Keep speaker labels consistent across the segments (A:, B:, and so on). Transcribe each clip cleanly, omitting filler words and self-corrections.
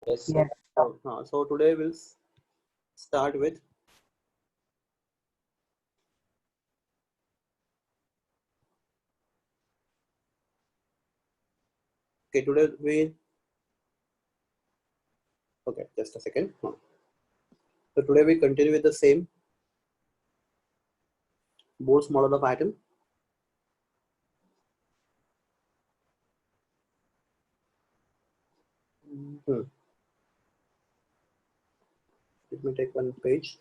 A: Yes.
B: Yes.
C: So today we'll start with just a second. So today we continue with the same Bohr's model of atom. Let me take one page.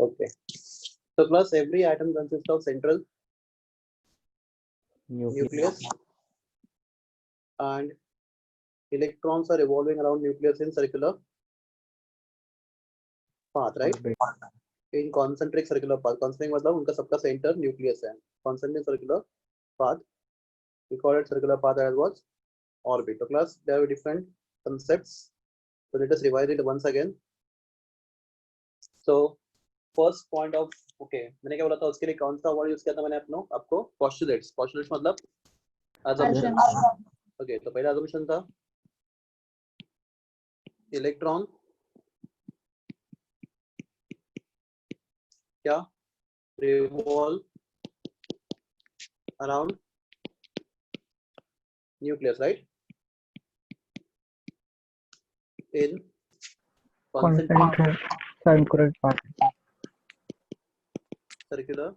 C: Okay. So class, every atom consists of central nucleus and electrons are revolving around nucleus in circular path, right? In concentric circular path. Concentric मतलब उनका सबका center nucleus है. Concentric circular path. We call it circular path as what? Orbit. So class, there are different concepts. So let us revise it once again. So first point of मैंने क्या बोला था उसके लिए कौन सा वर्ड यूज किया था मैंने आपको postulates मतलब assumption. ओके तो पहला assumption था इलेक्ट्रॉन क्या revolve around nucleus, right? In concentric
B: Concentric path.
C: circular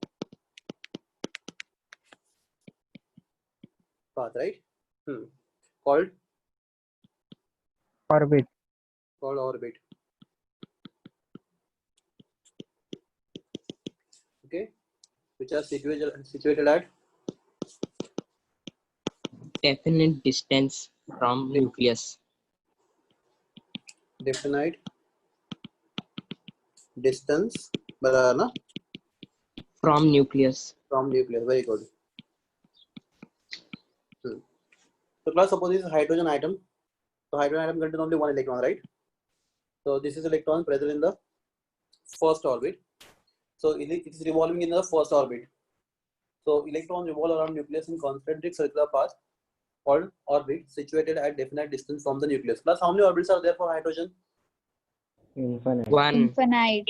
C: path, right? Called
B: Orbit.
C: orbit. Okay, which are situated at
A: Definite distance from nucleus.
C: Definite distance, banana
A: From nucleus.
C: from nucleus. Very good. So class, suppose this is hydrogen atom. So hydrogen atom contains only one electron, right? So this is electron present in the first orbit. So it is revolving in the first orbit. So electrons revolve around nucleus in concentric circular path called orbit, situated at definite distance from the nucleus. Plus, how many orbits are there for hydrogen?
B: Infinite.
A: One.
D: Infinite.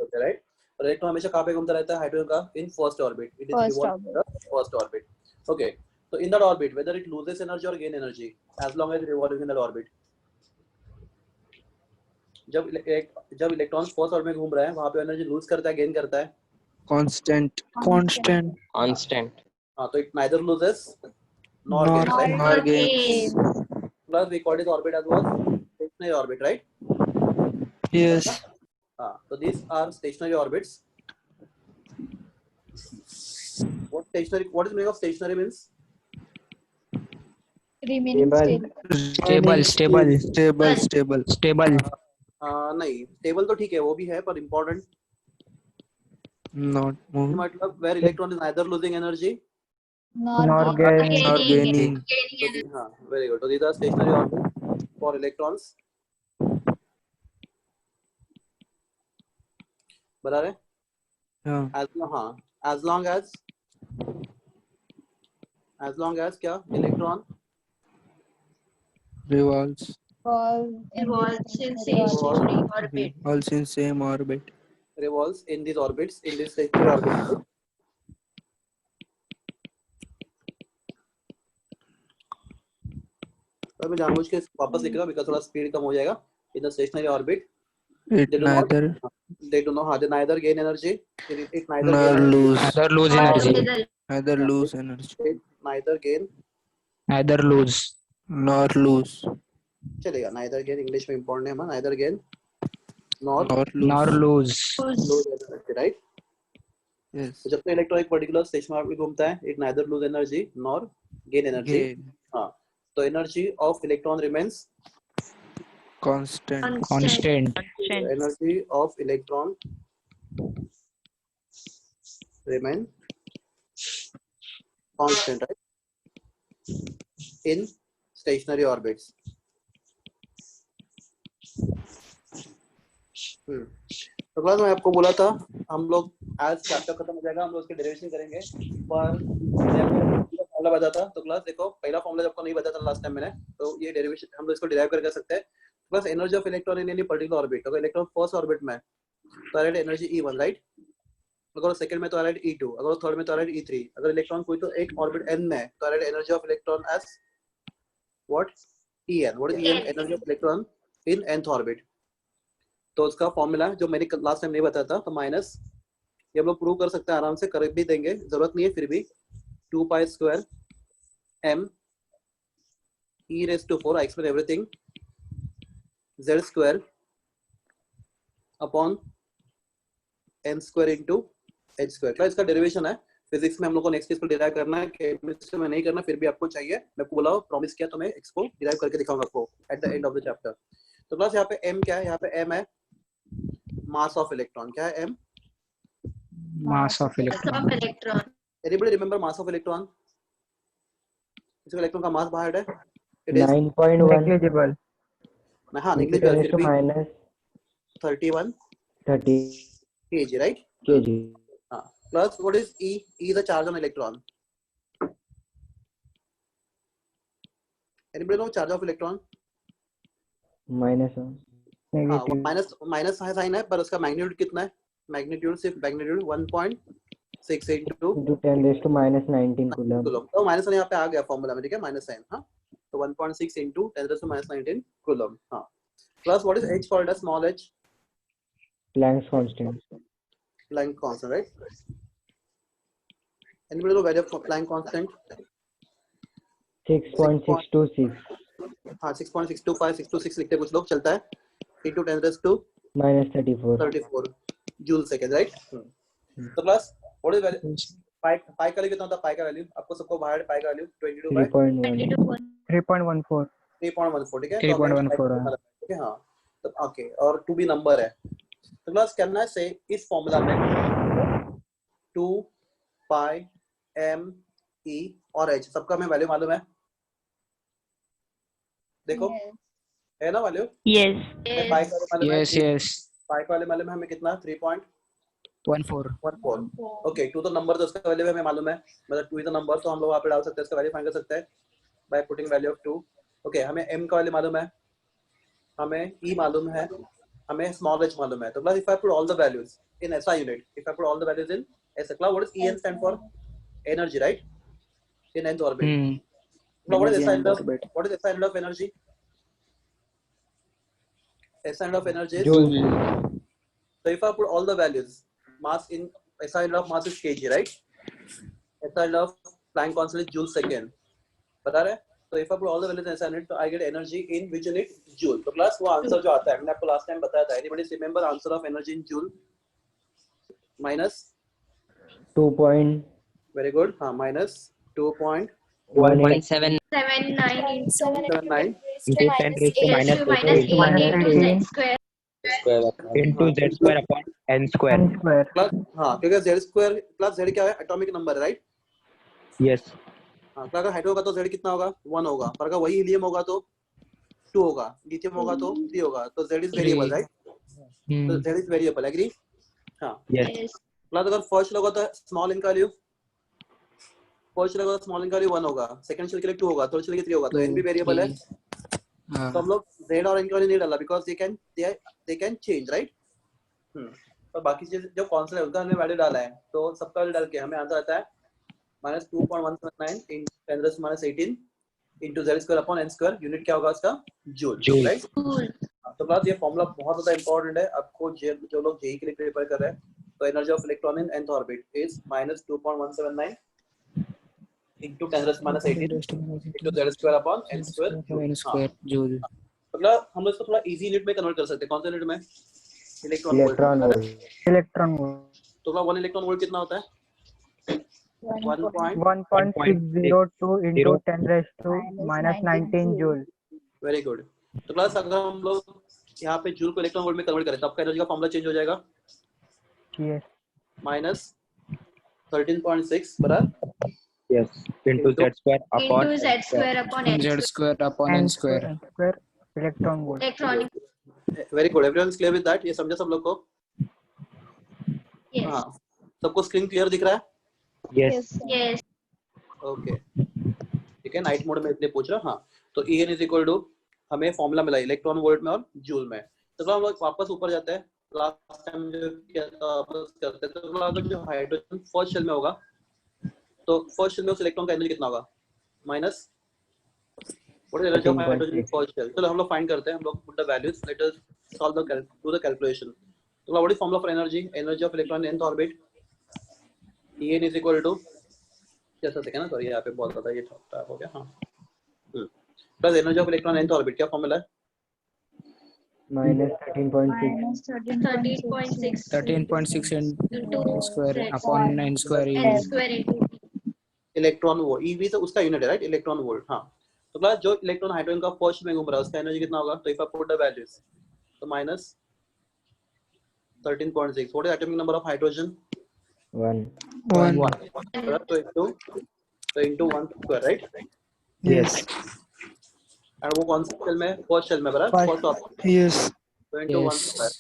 C: Okay, right? और electron हमेशा कहाँ पे घूमता रहता है hydrogen का in first orbit. It is
D: First
C: revolving in the first orbit. Okay. So in that orbit, whether it loses energy or gain energy, as long as it revolving in that orbit. जब electron first orbit में घूम रहा है वहां पे energy lose करता है gain करता है
E: Constant.
C: हाँ तो it neither loses nor gains. Plus we call it orbit as what? Stationary orbit, right?
E: Yes.
C: So these are stationary orbits. What is the meaning of stationary means?
D: Remaining
E: Stable.
C: नहीं stable तो ठीक है वो भी है पर important
E: Not moving.
C: मतलब where electron is neither losing energy
D: nor
E: Gaining.
C: हाँ very good. So these are stationary orbits for electrons. बता रहे?
E: Yeah.
C: As long as क्या electron
E: Revolves.
D: revolves in stationary orbit.
E: Revolves in same orbit.
C: revolves in these orbits, in this stationary orbit. तो मैं जानबूझ के वापस लिख रहा हूँ because थोड़ा स्पीड कम हो जाएगा. In the stationary orbit,
E: It
C: they neither gain energy. It neither
E: nor
C: gain
E: lose.
A: Neither lose energy.
E: Neither lose energy.
C: It neither gain.
A: Neither lose.
E: Nor lose.
C: चलेगा. Neither gain English में important है हमारा. Neither gain nor
A: Nor lose.
C: lose energy, right?
E: Yes.
C: तो जब तक electron एक particular stationery orbit में घूमता है, it neither lose energy nor gain energy. हाँ. So energy of electron remains
E: Constant.
C: The energy of electron remain constant, right? in stationary orbits. तो class मैं आपको बोला था हम लोग आज चैप्टर खत्म हो जाएगा, हम लोग उसके डेरिवेशन करेंगे, पर फॉर्मूला बता था। तो क्लास देखो पहला फॉर्मूला आपको नहीं बताया था लास्ट टाइम मैंने, तो ये डेरिवेशन हम लोग इसको डिराइव कर सकते हैं। Plus energy of electron in any particular orbit, अगर इलेक्ट्रॉन फर्स्ट ऑर्बिट में तो आ रहा है एनर्जी E1 राइट, अगर सेकंड में तो आ रहा है E2, अगर थर्ड में तो आ रहा है E3, अगर इलेक्ट्रॉन कोई तो एक ऑर्बिट n में तो आ रहा है energy of electron as what En, what is energy of electron in nth orbit. तो उसका फॉर्मूला जो मैंने लास्ट टाइम नहीं बताया था, तो माइनस ये हम लोग प्रूव कर सकते हैं आराम से, कर भी देंगे, जरूरत नहीं है फिर भी, 2 pi square m e raised to 4, I explain everything, z square upon n square into h square. क्या इसका डेरिवेशन है, फिजिक्स में हम लोग को नेक्स्ट इसको डिराइव करना है, केमिस्ट्री में नहीं करना, फिर भी आपको चाहिए, मैं आपको बोला प्रॉमिस किया तो मैं इसको डिराइव करके दिखाऊंगा आपको at the end of the chapter. तो क्लास यहाँ पे m क्या है, यहाँ पे m है मास ऑफ इलेक्ट्रॉन, क्या है m,
A: Mass of electron.
C: Anybody remember mass of electron, इसका इलेक्ट्रॉन का मास बाहर है, इट इज
B: 9.1
A: Negligible.
C: हाँ
B: into
C: नेग्लिजिबल,
B: 10
C: फिर
B: to
C: भी
B: minus
C: 31
B: 30
C: kg राइट।
B: kg.
C: हाँ plus what is E, E the charge on electron, anybody know charge of electron,
B: minus 1.
C: हाँ minus sign है, पर उसका मैग्नीट्यूड कितना है, मैग्नीट्यूड सिर्फ magnitude 1.6 into
B: into 10 raised to minus 19 coulomb.
C: तो माइनस साइन यहाँ पे आ गया फॉर्मूला में, ठीक है, माइनस साइन, हाँ तो 1.6 into 10 raised to minus 19 coulomb, हाँ plus what is h called as small h,
B: Planck's constant.
C: Planck constant right, anybody know value of Planck constant,
B: 6.626
C: हाँ 6.625 626 लिखते कुछ लोग, चलता है, into 10 raised to
B: minus 34.
C: 34 joule second right. तो plus what is value pi, pi का value कितना होता है, पाई का वैल्यू आपको सबको बाहर, पाई का वैल्यू 22 बाय
B: 3.1.
C: 3.14, ठीक है,
A: 3.14
C: ठीक है, हाँ तो ओके, और 2 भी नंबर है, तो प्लस करना है से इस फॉर्मूला में 2 पाई m e और h सबका हमें वैल्यू मालूम है, देखो है ना वैल्यू,
D: Yes.
C: पाई का वैल्यू मालूम है,
A: Yes, yes.
C: पाई का वैल्यू मालूम है हमें कितना 3.14,
A: 14.
C: ओके 2 तो नंबर, तो उसका वैल्यू हमें मालूम है, मतलब 2 इज द नंबर, तो हम लोग वहां पे डाल सकते हैं, इसका वैल्यू फाइंड कर सकते हैं by putting value of 2। Okay हमें m का वैल्यू मालूम है, हमें e मालूम है, हमें स्मॉल h मालूम है, तो plus if I put all the values in SI unit, if I put all the values in SI, what is En stand for energy right in nth orbit, now what is SI unit of, what is SI unit of energy, SI unit of energy is
B: Joule.
C: so if I put all the values, mass in SI unit of mass is kg right, SI unit of Planck constant is joule second, बता रहे, तो if I put all the values in SI unit, तो I get energy in which unit, joule, तो plus वो answer जो आता है, मैंने आपको लास्ट टाइम बताया था, anybody remember answer of energy in joule, minus
B: 2.
C: very good, हाँ minus 2.79
A: 1.7
D: 79
A: into 10 raised to minus
D: 18 square.
A: into z square upon n square.
C: Plus, हाँ क्योंकि z स्क्वायर प्लस z क्या है, एटॉमिक नंबर राइट,
A: Yes.
C: हाँ अगर hydro होगा तो z कितना होगा 1 होगा, पर अगर वही हीलियम होगा तो 2 होगा, लिथियम होगा तो 3 होगा, तो z इज वेरिएबल राइट, तो z इज वेरिएबल, एग्री, हाँ
A: Yes.
C: प्लस अगर फर्स्ट होगा तो स्मॉल n का वैल्यू, फर्स्ट होगा तो स्मॉल n का वैल्यू 1 होगा, सेकंड शेल के लिए 2 होगा, थर्ड शेल के लिए 3 होगा, तो n भी वेरिएबल है, तो हम लोग z और n का वैल्यू नहीं डाला because they can change right, और बाकी चीज जो कांस्टेंट है उनका हमने वैल्यू डाला है, तो सबका वैल्यू डाल के हमें आंसर आता है -2.179 इन 10 raised to minus 18 into z square upon n square, unit क्या होगा उसका, जूल राइट। तो प्लस ये फॉर्मूला बहुत ज्यादा इंपॉर्टेंट है आपको, जो लोग जेईई के लिए प्रिपेयर कर रहे हैं, तो energy of electron in nth orbit is -2.179 into 10 raised to minus 18 into z square upon n square
A: joule.
C: मतलब हम लोग इसको थोड़ा इजी यूनिट में कन्वर्ट कर सकते हैं, कौन सा यूनिट में, इलेक्ट्रॉन वोल्ट,
B: Electron volt.
C: तो 1 इलेक्ट्रॉन वोल्ट कितना होता है,
B: 1.602 into 10 raised to minus 19 joule.
C: Very good. तो प्लस अगर हम लोग यहाँ पे जूल को इलेक्ट्रॉन वोल्ट में कन्वर्ट करें तो आपका एनर्जी का फॉर्मूला चेंज हो जाएगा,
B: Yes.
C: -13.6 बराबर
A: Yes. Into z square upon
D: into z square upon n
F: Z square upon n square.
B: n square electron volt.
D: electronic.
C: Very good, everyone is clear with that? ये समझा सब लोग को?
D: Yes.
C: हाँ, सबको स्क्रीन क्लियर दिख रहा है?
A: yes.
D: Yes.
C: ओके, ठीक है, नाइट मोड में इसलिए पूछ रहा। हाँ, तो En इज इक्वल टू, हमें फॉर्मूला मिला इलेक्ट्रॉन वोल्ट में और जूल में। तो हम लोग वापस ऊपर जाते हैं, लास्ट टाइम जो किया था वापस करते हैं। तो अगर जो हाइड्रोजन फर्स्ट शेल में होगा, तो फर्स्ट शेल में उस इलेक्ट्रॉन का एनर्जी कितना होगा? Minus what is energy of hydrogen in first shell? चलो हम लोग फाइंड करते हैं, हम लोग put the values, let us solve the do the calculation. तो what is formula for energy? Energy of electron in nth orbit, En is equal to, जैसा देखा ना, सॉरी यहाँ पे बहुत ज्यादा ये टैप हो गया। हाँ, plus energy of electron nth orbit, क्या फॉर्मूला है?
B: minus 13.6
D: 13.6
F: 13.6
D: into
F: n square
D: z
F: upon n square
D: n
F: ev.
D: square into
C: electron volt, EV तो उसका यूनिट है, राइट? Electron volt. हाँ, तो प्लस जो इलेक्ट्रॉन हाइड्रोजन का फर्स्ट में घूम रहा है उसका एनर्जी कितना होगा? तो if I put the values, तो minus 13.6, what is atomic number of hydrogen?
B: 1
E: 1.
C: तो into 1 square, right?
E: Yes.
C: And वो कौन सा शेल में? फर्स्ट शेल में, बराबर? First option,
E: Yes.
C: तो into 1
F: Yes.
C: Square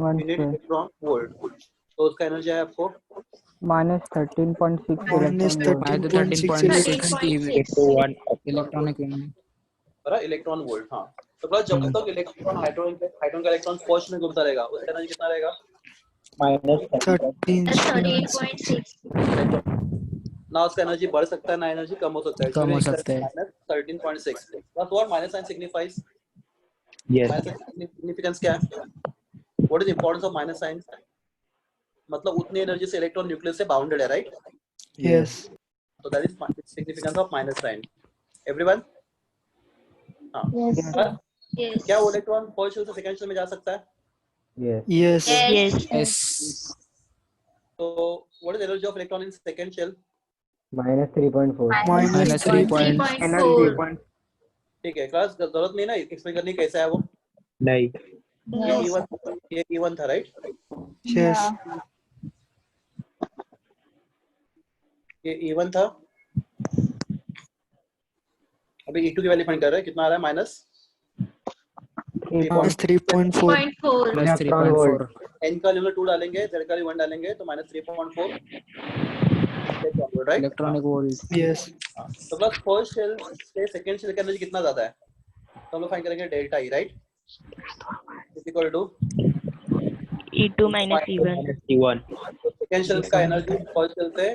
B: 1
C: unit
B: square
C: electron volt. तो उसका एनर्जी है आपको
B: minus 13.6
E: Minus
B: electron volt.
F: 13.6 ev
D: 13.6
A: Into 1
F: electronic unit.
C: बराबर इलेक्ट्रॉन वोल्ट। हाँ, तो प्लस जब तक इलेक्ट्रॉन हाइड्रोजन का इलेक्ट्रॉन फर्स्ट में घूमता रहेगा उसका एनर्जी कितना रहेगा?
A: minus
E: 13.
D: that's 13.6
C: ना उसका एनर्जी बढ़ सकता है ना एनर्जी कम हो सकता है।
F: कम हो सकता है।
C: Minus 13.6 plus what minus sign signifies?
A: yes.
C: Minus sign significance क्या है? What is importance of minus sign? मतलब उतनी एनर्जी से इलेक्ट्रॉन न्यूक्लियस से बाउंडेड है, राइट?
E: Yes.
C: तो that is significance of minus sign. Everyone? हाँ,
D: yes
C: क्या वो इलेक्ट्रॉन फर्स्ट शेल से सेकंड शेल में जा सकता है?
B: Yes.
E: Yes.
D: yes
F: Yes.
C: तो what is energy of electron in second shell?
B: minus 3.4
E: Minus 3.
D: 3.4
C: ठीक है, क्लास जरूरत नहीं ना एक्सप्लेन करने की कैसा है वो।
A: नहीं,
C: ये E1 था, राइट?
E: Yes.
C: ये E1 था। अभी E2 की वैल्यू फाइंड कर रहे हैं, कितना आ रहा है? Minus
E: Minus 3.4.
D: 3.4
F: Plus
B: Electron volt.
F: 3.4
C: n का यूनिट 2 डालेंगे, z का 1 डालेंगे, तो minus 3.4 right?
F: electronic volt.
E: Yes.
C: तो प्लस फर्स्ट शेल से सेकंड शेल का एनर्जी कितना ज्यादा है? तो हम लोग फाइंड करेंगे delta E, right? Is equal to
G: E2 minus E1.
A: T1
C: second shell का एनर्जी फर्स्ट शेल से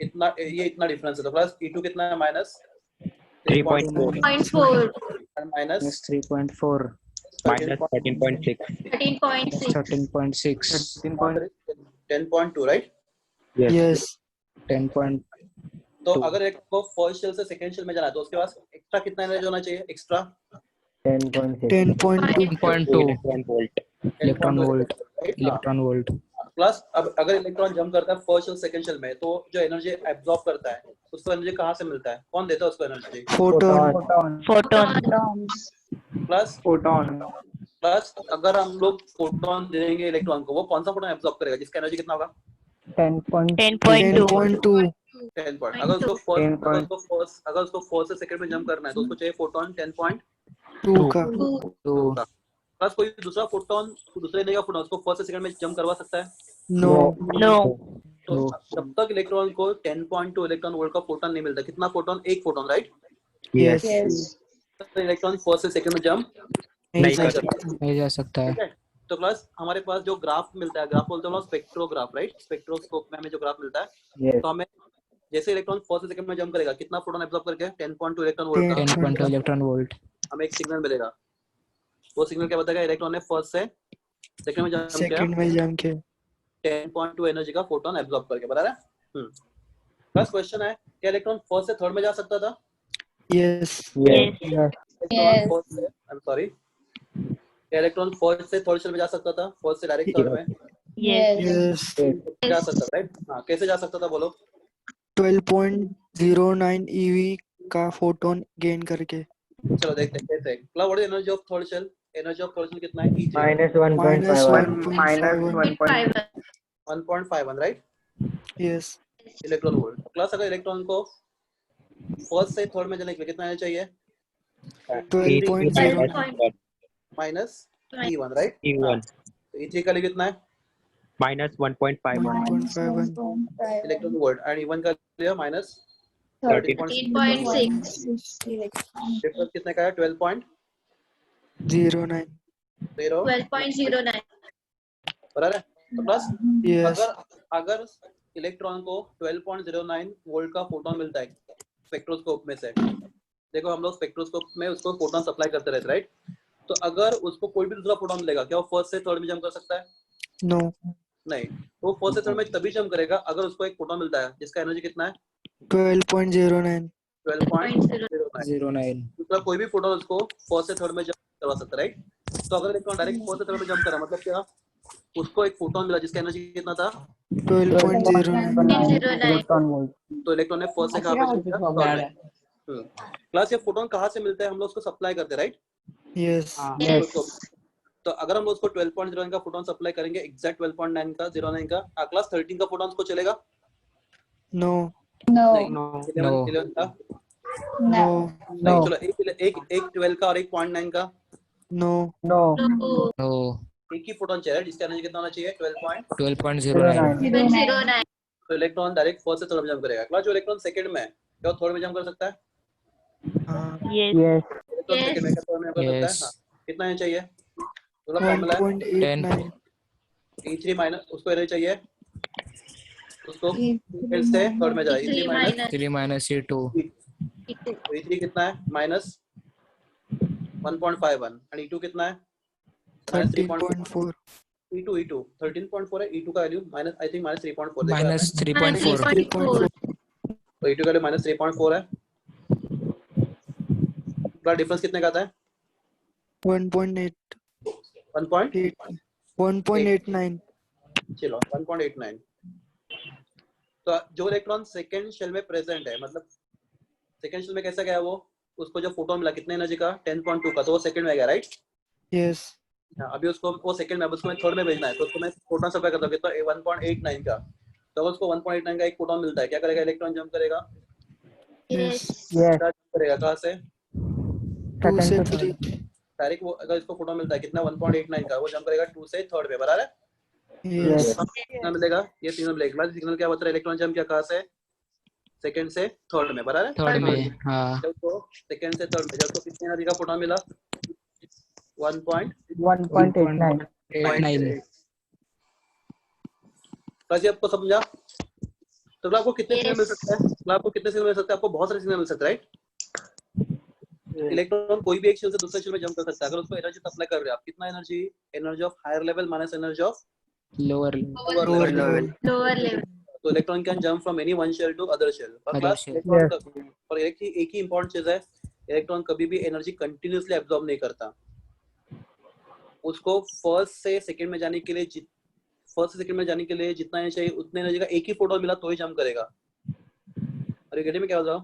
C: इतना, ये इतना डिफरेंस है। तो प्लस E2 कितना है? Minus
A: 3.4
C: minus
F: Plus 3.4
A: minus 13.6
D: 13.6
F: 13.6
C: 10.2, right?
A: yes.
E: Yes.
F: 10.
C: तो अगर एक को फर्स्ट शेल से सेकंड शेल में जाना है तो उसके पास एक्स्ट्रा कितना एनर्जी होना चाहिए? Extra
B: 10.6
E: 10.2.
F: 10.2
A: electron volt
F: electron volt. Electron volt.
C: Plus अब अगर इलेक्ट्रॉन जंप करता है फर्स्ट शेल सेकंड शेल में, तो जो एनर्जी एब्जॉर्ब करता है उसको एनर्जी कहाँ से मिलता है? कौन देता है उसको एनर्जी?
E: Photon.
G: Photon.
C: प्लस अगर हम लोग फोटोन देंगे इलेक्ट्रॉन को, वो कौन सा फोटोन एब्जॉर्ब करेगा जिसका एनर्जी कितना होगा?
G: 10.2.
E: 10.2.
C: 10 पॉइंट। अगर उसको फर्स्ट से सेकंड में जंप करना है तो उसको चाहिए फोटोन
E: 2 का.
F: 2
C: प्लस कोई दूसरा फोटोन, दूसरे ने का फोटोन उसको फर्स्ट से सेकंड में जंप करवा सकता है?
E: No.
G: No.
C: तो जब तक इलेक्ट्रॉन को 10.2 इलेक्ट्रॉन वोल्ट का फोटोन नहीं मिलता, कितना फोटोन? एक फोटोन, राइट?
E: Yes.
C: तो इलेक्ट्रॉन फर्स्ट से सेकंड में जंप
E: नहीं
A: कर
E: सकता.
F: नहीं जा सकता है.
C: ठीक है। तो प्लस हमारे पास जो ग्राफ मिलता है, ग्राफ बोलते हैं स्पेक्ट्रोग्राफ, राइट? स्पेक्ट्रोस्कोप में हमें जो ग्राफ मिलता है,
B: yes
C: तो हमें जैसे इलेक्ट्रॉन फर्स्ट से सेकंड में जंप करेगा, कितना फोटोन एब्जॉर्ब करके? 10.2 इलेक्ट्रॉन वोल्ट का
F: 10.2 electron volt.
C: हमें एक सिग्नल मिलेगा। वो सिग्नल क्या बताएगा? इलेक्ट्रॉन ने फर्स्ट से सेकंड में जंप किया,
E: Second में jump किया.
C: 10.2 एनर्जी का फोटोन एब्जॉर्ब करके, बता रहा है? फर्स्ट क्वेश्चन है, क्या इलेक्ट्रॉन फर्स्ट से थर्ड में जा सकता था?
E: Yes.
C: आई एम सॉरी, क्या इलेक्ट्रॉन फर्स्ट से थर्ड शेल में जा सकता था? फर्स्ट से डायरेक्ट थर्ड में
E: Yes.
C: जा सकता था, राइट? हाँ, कैसे जा सकता था बोलो?
E: 12.09 EV का फोटोन गेन करके.
C: चलो देखते हैं कैसे। What is energy of third shell? Energy of third shell कितना है? EJ
B: minus 1.51
C: 1.51, right?
E: Yes.
C: Electron volt. Plus अगर इलेक्ट्रॉन को फर्स्ट से थर्ड में जाने के लिए कितना आना चाहिए?
E: 12.09
C: minus E1 right?
A: E1
C: E3 का लिए कितना है?
A: minus 1.51
E: 1.51
C: electron volt and E1 का लिए माइनस
D: 13.6
C: डिफरेंस कितने का है? 12.09
E: 09
D: 12.09
C: बराबर है। तो प्लस
E: yes
C: अगर इलेक्ट्रॉन को 12.09 वोल्ट का फोटोन मिलता है स्पेक्ट्रोस्कोप में से, देखो हम लोग स्पेक्ट्रोस्कोप में उसको फोटोन सप्लाई करते रहते राइट, तो अगर उसको कोई भी दूसरा फोटोन मिलेगा क्या वो फर्स्ट से थर्ड में जंप कर सकता है?
E: no
C: नहीं, तो फर्स्ट से थर्ड में तभी जंप करेगा अगर उसको एक फोटोन मिलता है जिसका एनर्जी कितना है?
E: 12.09
C: 12.09।
F: 09
C: दूसरा कोई भी फोटोन उसको फर्स्ट से थर्ड में जंप करवा सकता है राइट। तो अगर इलेक्ट्रॉन डायरेक्ट फर्स्ट से थर्ड में जंप करा मतलब क्या, उसको एक फोटोन मिला जिसका एनर्जी कितना था?
E: 12.09
B: इलेक्ट्रॉन वोल्ट।
C: तो इलेक्ट्रॉन ने फर्स्ट से कहाँ पे जंप किया? थर्ड में। क्लास ये फोटोन कहाँ से मिलता है? हम लोग उसको सप्लाई करते हैं राइट।
E: yes
C: तो अगर हम लोग उसको 12.09 का फोटोन सप्लाई करेंगे एग्जैक्ट 12.9 का 09 का क्लास 13 का फोटोन को चलेगा?
E: no
C: नहीं,
A: no
C: 11 का
E: no
C: नहीं, चलो एक 12 का और एक 0.9 का
E: no
B: नो
F: no
C: एक ही फोटोन चाहिए जिसका एनर्जी कितना होना चाहिए? 12.
F: 12.09
C: तो इलेक्ट्रॉन डायरेक्ट फर्स्ट से थर्ड में जंप करेगा। क्लास जो इलेक्ट्रॉन सेकंड में है क्या थर्ड में जंप कर सकता है?
E: हाँ
G: yes
B: यस
C: इलेक्ट्रॉन सेकंड में क्या थर्ड में जंप कर सकता है?
F: yes
C: हाँ, कितना एनर्जी चाहिए? तो फॉर्मूला है
E: 1.89
C: E3 माइनस उसको एनर्जी चाहिए उसको फिर से थर्ड में जाए E3 minus
F: 3 minus E2
C: E3 कितना है? माइनस 1.51 और E2 कितना है? माइनस
E: 13.4
C: E2 13.4 है। E2 का value minus I think minus 3.4 देखा
F: minus
C: आपने?
F: 3.4
E: 3.4
C: तो E2 का वैल्यू माइनस 3.4 है। पूरा डिफरेंस कितने का आता है?
E: 1.8
C: 1.8
E: 1.89
C: चलो 1.89। तो जो इलेक्ट्रॉन सेकेंड शेल में प्रेजेंट है मतलब सेकेंड शेल में कैसा गया वो, उसको जो फोटोन मिला कितने एनर्जी का? 10.2 का, तो वो सेकंड में गया राइट।
E: yes
C: अभी उसको वो सेकंड में, अब उसको मैं थर्ड में भेजना है तो उसको मैं फोटोन सप्लाई करता हूँ कितना? 1.89 का। तो अगर उसको 1.89 का एक फोटोन मिलता है क्या करेगा? इलेक्ट्रॉन जंप करेगा।
E: yes
B: यस
C: क्या jump करेगा? कहाँ से?
E: 2 से
B: सेकंड
E: 3
C: डायरेक्ट वो अगर इसको फोटोन मिलता है कितना? 1.89 का, वो जंप करेगा 2 से थर्ड में बराबर है।
E: yes
C: कितना मिलेगा? ये तीनों मिलेगा। सिग्नल क्या बता रहा है? इलेक्ट्रॉन जंप क्या कहाँ से? सेकंड से थर्ड में बराबर है।
F: थर्ड में हाँ
C: जब उसको सेकंड से थर्ड में जब उसको कितनी एनर्जी का फोटोन मिला?
B: 1.89
F: 1.89
C: बस ये आपको समझा? तो आपको कितने सिग्नल मिल सकता है? तो आपको कितने सिग्नल मिल सकता है? आपको बहुत सारे सिग्नल मिल सकते हैं राइट। इलेक्ट्रॉन कोई भी एक शेल से दूसरे शेल में जंप कर सकता है अगर उसको एनर्जी सप्लाई कर रहे हो आप। कितना energy? Energy of higher level minus energy of
F: lower
E: lower level
D: lower level
C: तो electron can jump from any one shell to other shell. और
F: Other
C: क्लास
F: shell.
C: इलेक्ट्रॉन और एक ही इंपॉर्टेंट चीज है, इलेक्ट्रॉन कभी भी एनर्जी कंटिन्यूअसली एब्जॉर्ब नहीं करता। उसको फर्स्ट से सेकंड में जाने के लिए जितना एनर्जी चाहिए उतने एनर्जी का एक ही फोटोन मिला तो ही जंप करेगा। अरे गेटे में क्या हो रहा?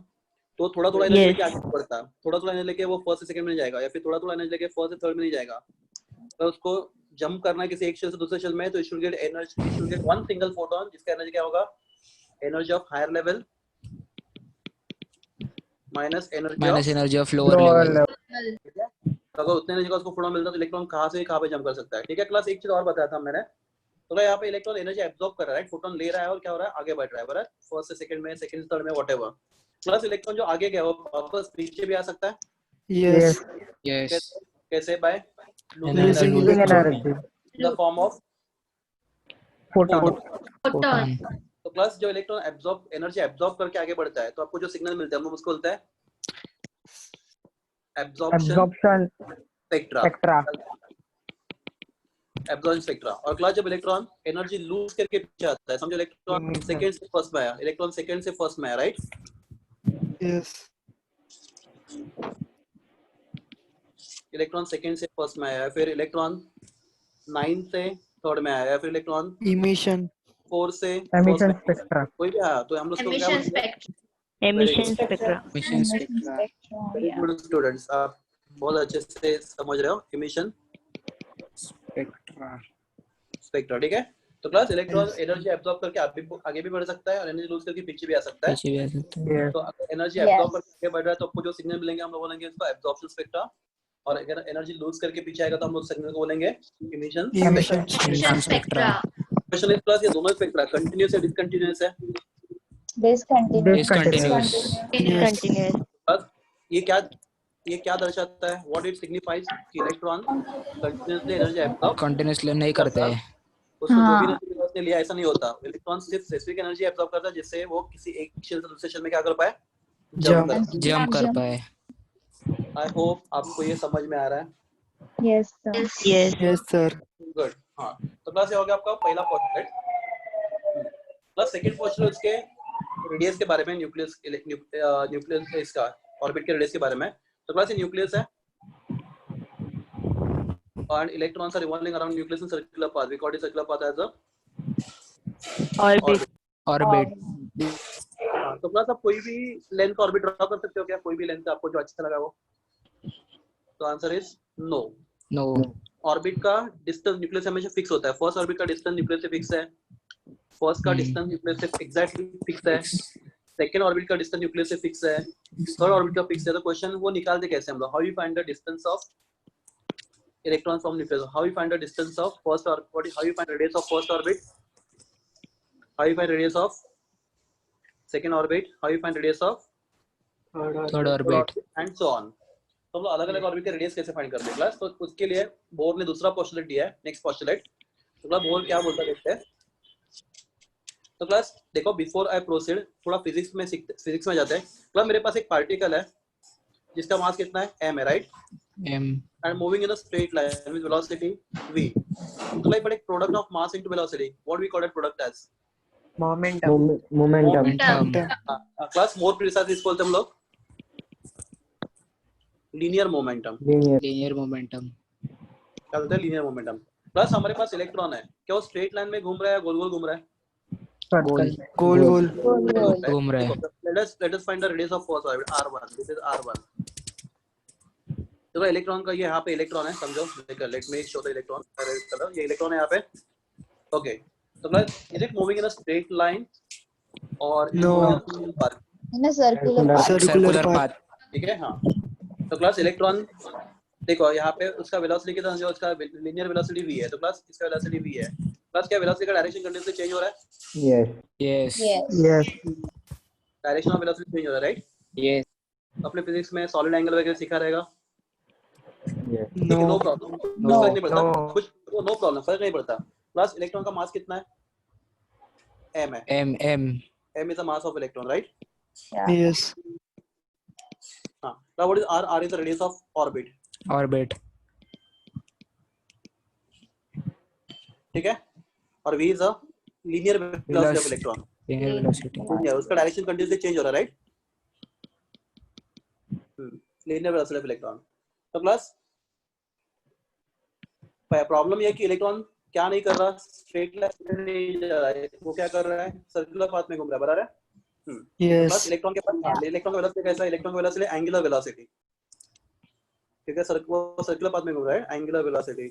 C: तो थोड़ा थोड़ा एनर्जी
G: Yes.
C: लेके आगे बढ़ता है, थोड़ा थोड़ा एनर्जी लेके वो फर्स्ट से सेकंड में जाएगा या फिर थोड़ा थोड़ा एनर्जी लेके फर्स्ट से थर्ड में नहीं जाएगा। तो उसको जंप करना है किसी एक शेल से दूसरे शेल में तो it should get energy, it should get one single photon जिसका एनर्जी क्या होगा? Energy of higher level minus
F: energy of lower
B: lower
F: level
B: level
C: ठीक है। तो अगर उतने एनर्जी का उसको फोटोन मिलता है तो इलेक्ट्रॉन कहाँ से कहाँ पे जंप कर सकता है। ठीक है क्लास, एक चीज और बताया था मैंने। तो यहाँ पे इलेक्ट्रॉन एनर्जी एब्जॉर्ब कर रहा है राइट, फोटोन ले रहा है और क्या हो रहा है? आगे बढ़ रहा है बराबर, फर्स्ट से सेकंड में, सेकंड से थर्ड में, व्हाटएवर। प्लस इलेक्ट्रॉन जो आगे गया वो वापस पीछे भी आ सकता है।
E: yes
F: yes
C: कैसे? By
E: losing
B: losing
E: electron
B: energy
C: the form of
B: photon
D: photon
C: तो प्लस जो इलेक्ट्रॉन एनर्जी एब्जॉर्ब करके आगे बढ़ता है तो आपको जो सिग्नल मिलता है हम उसको बोलते हैं एब्जॉर्प्शन स्पेक्ट्रा। Absorption spectra. और क्लास जब इलेक्ट्रॉन एनर्जी लूज करके पीछे आता है, समझो इलेक्ट्रॉन सेकंड से फर्स्ट में आया, इलेक्ट्रॉन सेकंड से फर्स्ट में आया राइट।
E: yes
C: इलेक्ट्रॉन सेकंड से फर्स्ट में आया, फिर इलेक्ट्रॉन 9 से थर्ड में आया, फिर इलेक्ट्रॉन
E: emission
C: 4 से
B: emission
C: first में
B: spectra
C: कोई भी आया तो हम लोग उसको क्या
D: emission
C: बोलते हैं?
D: spectrum
G: emission spectra
F: emission spectra
C: very good students, आप बहुत अच्छे से समझ रहे हो। इमिशन
F: spectra
C: स्पेक्ट्रा ठीक है। तो क्लास इलेक्ट्रॉन एनर्जी एब्जॉर्ब करके आगे भी बढ़ सकता है और एनर्जी लूज करके पीछे भी आ सकता है।
F: पीछे भी आ सकता है।
B: Yes.
C: तो अगर एनर्जी
D: Yes.
C: एब्जॉर्ब करके आगे बढ़ रहा है तो आपको जो सिग्नल मिलेंगे हम लोग बोलेंगे इसको एब्जॉर्प्शन स्पेक्ट्रा, और अगर एनर्जी लूज करके पीछे आएगा तो हम उस सिग्नल को बोलेंगे emission
E: Emission.
D: Emission spectra.
C: Special इस क्लास ये दोनों स्पेक्ट्रा कंटीन्यूअस या डिसकंटीन्यूअस है।
G: Discontinuous.
F: Discontinuous.
E: Yes.
G: Continuous.
C: बस ये क्या दर्शाता है, व्हाट इट सिग्निफाइज कि electron continuously energy absorb
F: continuously नहीं करते हैं।
C: उसको जो भी
D: हाँ।
C: एनर्जी उसने लिया ऐसा नहीं होता, इलेक्ट्रॉन सिर्फ स्पेसिफिक एनर्जी एब्जॉर्ब करता है जिससे वो किसी एक शेल से दूसरे शेल में क्या कर पाए,
E: Jump.
F: जंप कर पाए।
C: आई होप आपको ये समझ में आ रहा है।
G: Yes, sir.
D: Yes.
E: Yes, sir.
C: Good. हाँ, तो क्लास ये हो गया आपका पहला पोस्टुलेट। प्लस सेकंड पोस्टुलेट उसके रेडियस के बारे में, न्यूक्लियस इसका ऑर्बिट के रेडियस के बारे में। तो क्लास ये न्यूक्लियस है and electrons are revolving around nucleus in circular path. We call it circular path as a
G: Orbit.
F: Orbit.
C: तो क्लास आप कोई भी लेंथ ऑर्बिट ड्रॉ कर सकते हो क्या, कोई भी लेंथ आपको जो अच्छा लगा वो? तो answer is no.
F: No.
C: Orbit का डिस्टेंस न्यूक्लियस हमेशा फिक्स होता है। फर्स्ट ऑर्बिट का डिस्टेंस न्यूक्लियस से फिक्स है, फर्स्ट का डिस्टेंस न्यूक्लियस से एग्जैक्टली फिक्स है, सेकंड ऑर्बिट का डिस्टेंस न्यूक्लियस से फिक्स है, थर्ड ऑर्बिट का फिक्स है। तो क्वेश्चन वो निकालते कैसे हम लोग, how you find the distance of electrons from nucleus, how you find the distance of first or how you find the radius of first orbit, how you find radius of second orbit, how you find radius of
F: third orbit
C: and so on। तो हम लोग अलग अलग orbit के radius कैसे find करते हैं class? तो उसके लिए बोर ने दूसरा पोस्टुलेट दिया है, नेक्स्ट पोस्टुलेट। तो क्लास बोर क्या बोलता है देखते हैं। तो क्लास देखो बिफोर आई प्रोसीड थोड़ा फिजिक्स में जाते हैं। क्लास मेरे पास एक पार्टिकल है जिसका मास कितना है, m है, राइट?
F: M
C: and moving in a straight line with velocity v. So like but a product of mass into velocity, what we call that product as?
B: Momentum.
A: Momentum.
C: Class more precise इसको बोलते हैं हम लोग linear momentum।
F: Linear momentum.
C: क्या बोलते हैं linear momentum। Plus हमारे पास electron है, क्या वो स्ट्रेट लाइन में घूम रहा है, गोल गोल घूम रहा है?
B: Circle.
E: Goal.
F: घूम रहा है।
C: Let us find the radius of first orbit r1। This is r1। देखो इलेक्ट्रॉन का ये यहाँ पे इलेक्ट्रॉन है, समझो। देखो let me show the electron colour. ये इलेक्ट्रॉन है यहाँ पे, ओके। तो plus is it moving in a straight line और
E: No.
G: In a circular path.
E: Circular path.
C: ठीक है, हाँ। तो प्लस इलेक्ट्रॉन देखो यहाँ पे उसका वेलोसिटी कितना, जो उसका लीनियर वेलोसिटी v है, तो प्लस इसका वेलोसिटी v है। प्लस क्या वेलोसिटी का डायरेक्शन कंटिन्यूअसली चेंज हो रहा है?
F: Yes.
D: Yes.
B: Yes.
C: Direction of velocity change हो रहा है, राइट?
F: यस।
C: अपने फिजिक्स में सॉलिड एंगल वगैरह सीखा रहेगा। No
E: No.
C: प्रॉब्लम, कुछ फर्क नहीं पड़ता,
B: No.
C: कुछ नो प्रॉब्लम, फर्क नहीं पड़ता। प्लस इलेक्ट्रॉन का मास कितना है, m है।
F: M m
C: m is the mass of electron, right?
E: Yes.
C: हाँ। Now what is r? R is the radius of orbit,
F: orbit.
C: ठीक है? और v is the linear velocity of electron।
F: Linear velocity.
C: Yeah, उसका direction continuously change हो रहा है, right? linear velocity of electron। तो plus problem ये है कि इलेक्ट्रॉन क्या नहीं कर रहा, स्ट्रेट लाइन में नहीं जा रहा है, वो क्या कर रहा है, सर्कुलर पाथ में घूम रहा है, बराबर है? Plus
E: Yes.
C: इलेक्ट्रॉन के पास इलेक्ट्रॉन का वेलोसिटी कैसा है, इलेक्ट्रॉन का वेलोसिटी एंगुलर वेलोसिटी, ठीक है? सर्कुलर पाथ में घूम रहा है, angular velocity.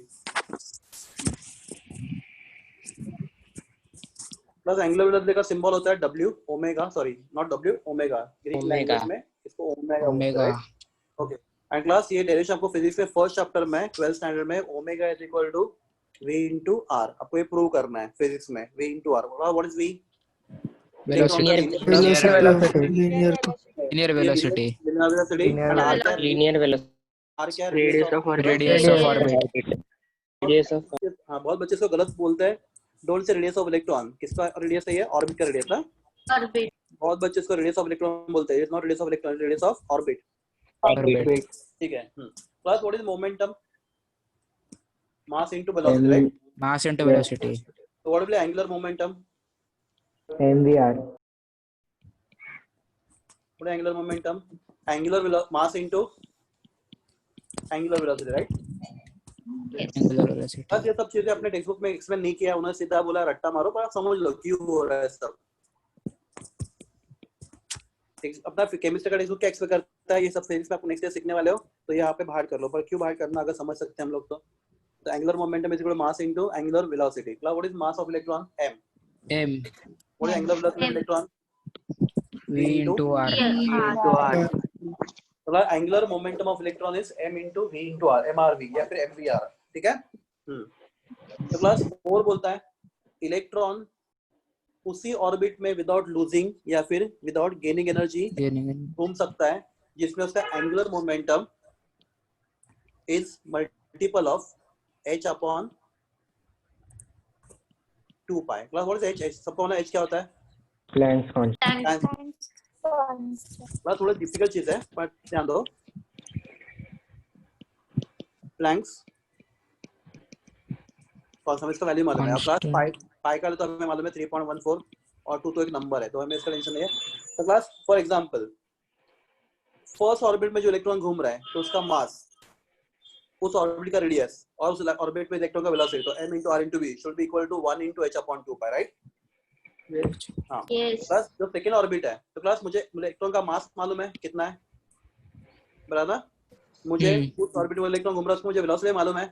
C: Plus angular velocity का सिंबल होता है w, omega, sorry not w, omega. Greek language में इसको omega
F: omega.
C: Okay. And class ये डेरिवेशन आपको फिजिक्स में फर्स्ट चैप्टर में 12th स्टैंडर्ड में omega is equal to v into r, आपको ये प्रूव करना है फिजिक्स में, v into r। What is v?
F: Velocity.
E: Linear.
F: Linear velocity.
C: Linear velocity.
B: Linear
C: r क्या है?
A: Linear velocity.
C: r क्या है?
A: Radius of orbit.
F: Radius of orbit.
A: Radius of
C: हाँ, बहुत बच्चे इसको गलत बोलते हैं। Don't say radius of electron, किसका रेडियस है ये? ऑर्बिट का रेडियस है।
D: Orbit.
C: बहुत बच्चे इसको रेडियस ऑफ इलेक्ट्रॉन बोलते हैं, it's not radius of electron, radius of orbit,
F: orbit.
C: ठीक है? Plus what is momentum? Mass into velocity, right?
F: Mass into velocity.
C: तो what will angular momentum?
A: mvr.
C: What is angular momentum? Angular mass into angular velocity, right?
F: Angular velocity.
C: बस ये सब चीजें अपने text book में explain नहीं किया, उन्होंने सीधा बोला रट्टा मारो, पर आप समझ लो क्यों हो रहा है सब। अपना केमिस्ट्री का टेक्स्ट बुक क्या एक्सप्लेन करता है, ये सब फिजिक्स में आपको नेक्स्ट ईयर सीखने वाले हो, तो यहाँ पे बाहर कर लो। पर क्यों बाहर करना, अगर समझ सकते हैं हम लोग तो So angular momentum is equal to mass into angular velocity. Class, what is mass of electron? M.
F: M.
C: What is angular velocity of
D: M.
C: electron?
F: V into R.
D: Yeah.
C: तो class, angular momentum of electron is m into v into r, mrv या फिर mvr. ठीक है? तो class 4 बोलता है electron उसी orbit में विदाउट लूजिंग या फिर विदाउट गेनिंग एनर्जी घूम सकता है जिसमें उसका angular momentum is multiple of h upon 2 pi. Class what is h? सबको ना h क्या होता है?
A: Planck's constant.
C: क्लास थोड़ा डिफिकल्ट चीज है बट ध्यान दो. प्लैंक्स कौन सा इसका वैल्यू मालूम है? क्लास पाई का तो हमें मालूम है 3.14 और 2 तो एक नंबर है तो हमें इसका टेंशन नहीं है. तो class for example first orbit में जो इलेक्ट्रॉन घूम रहा है तो उसका मास उस ऑर्बिट का रेडियस और उस ऑर्बिट में इलेक्ट्रॉन का वेलोसिटी तो m into r into v should be equal to 1 into h upon 2 pi, right? हाँ.
D: Yes.
C: क्लास जो सेकेंड ऑर्बिट है तो क्लास मुझे इलेक्ट्रॉन का मास मालूम है कितना है बराबर. मुझे उस ऑर्बिट में इलेक्ट्रॉन घूम रहा है उसको मुझे वेलोसिटी मालूम है.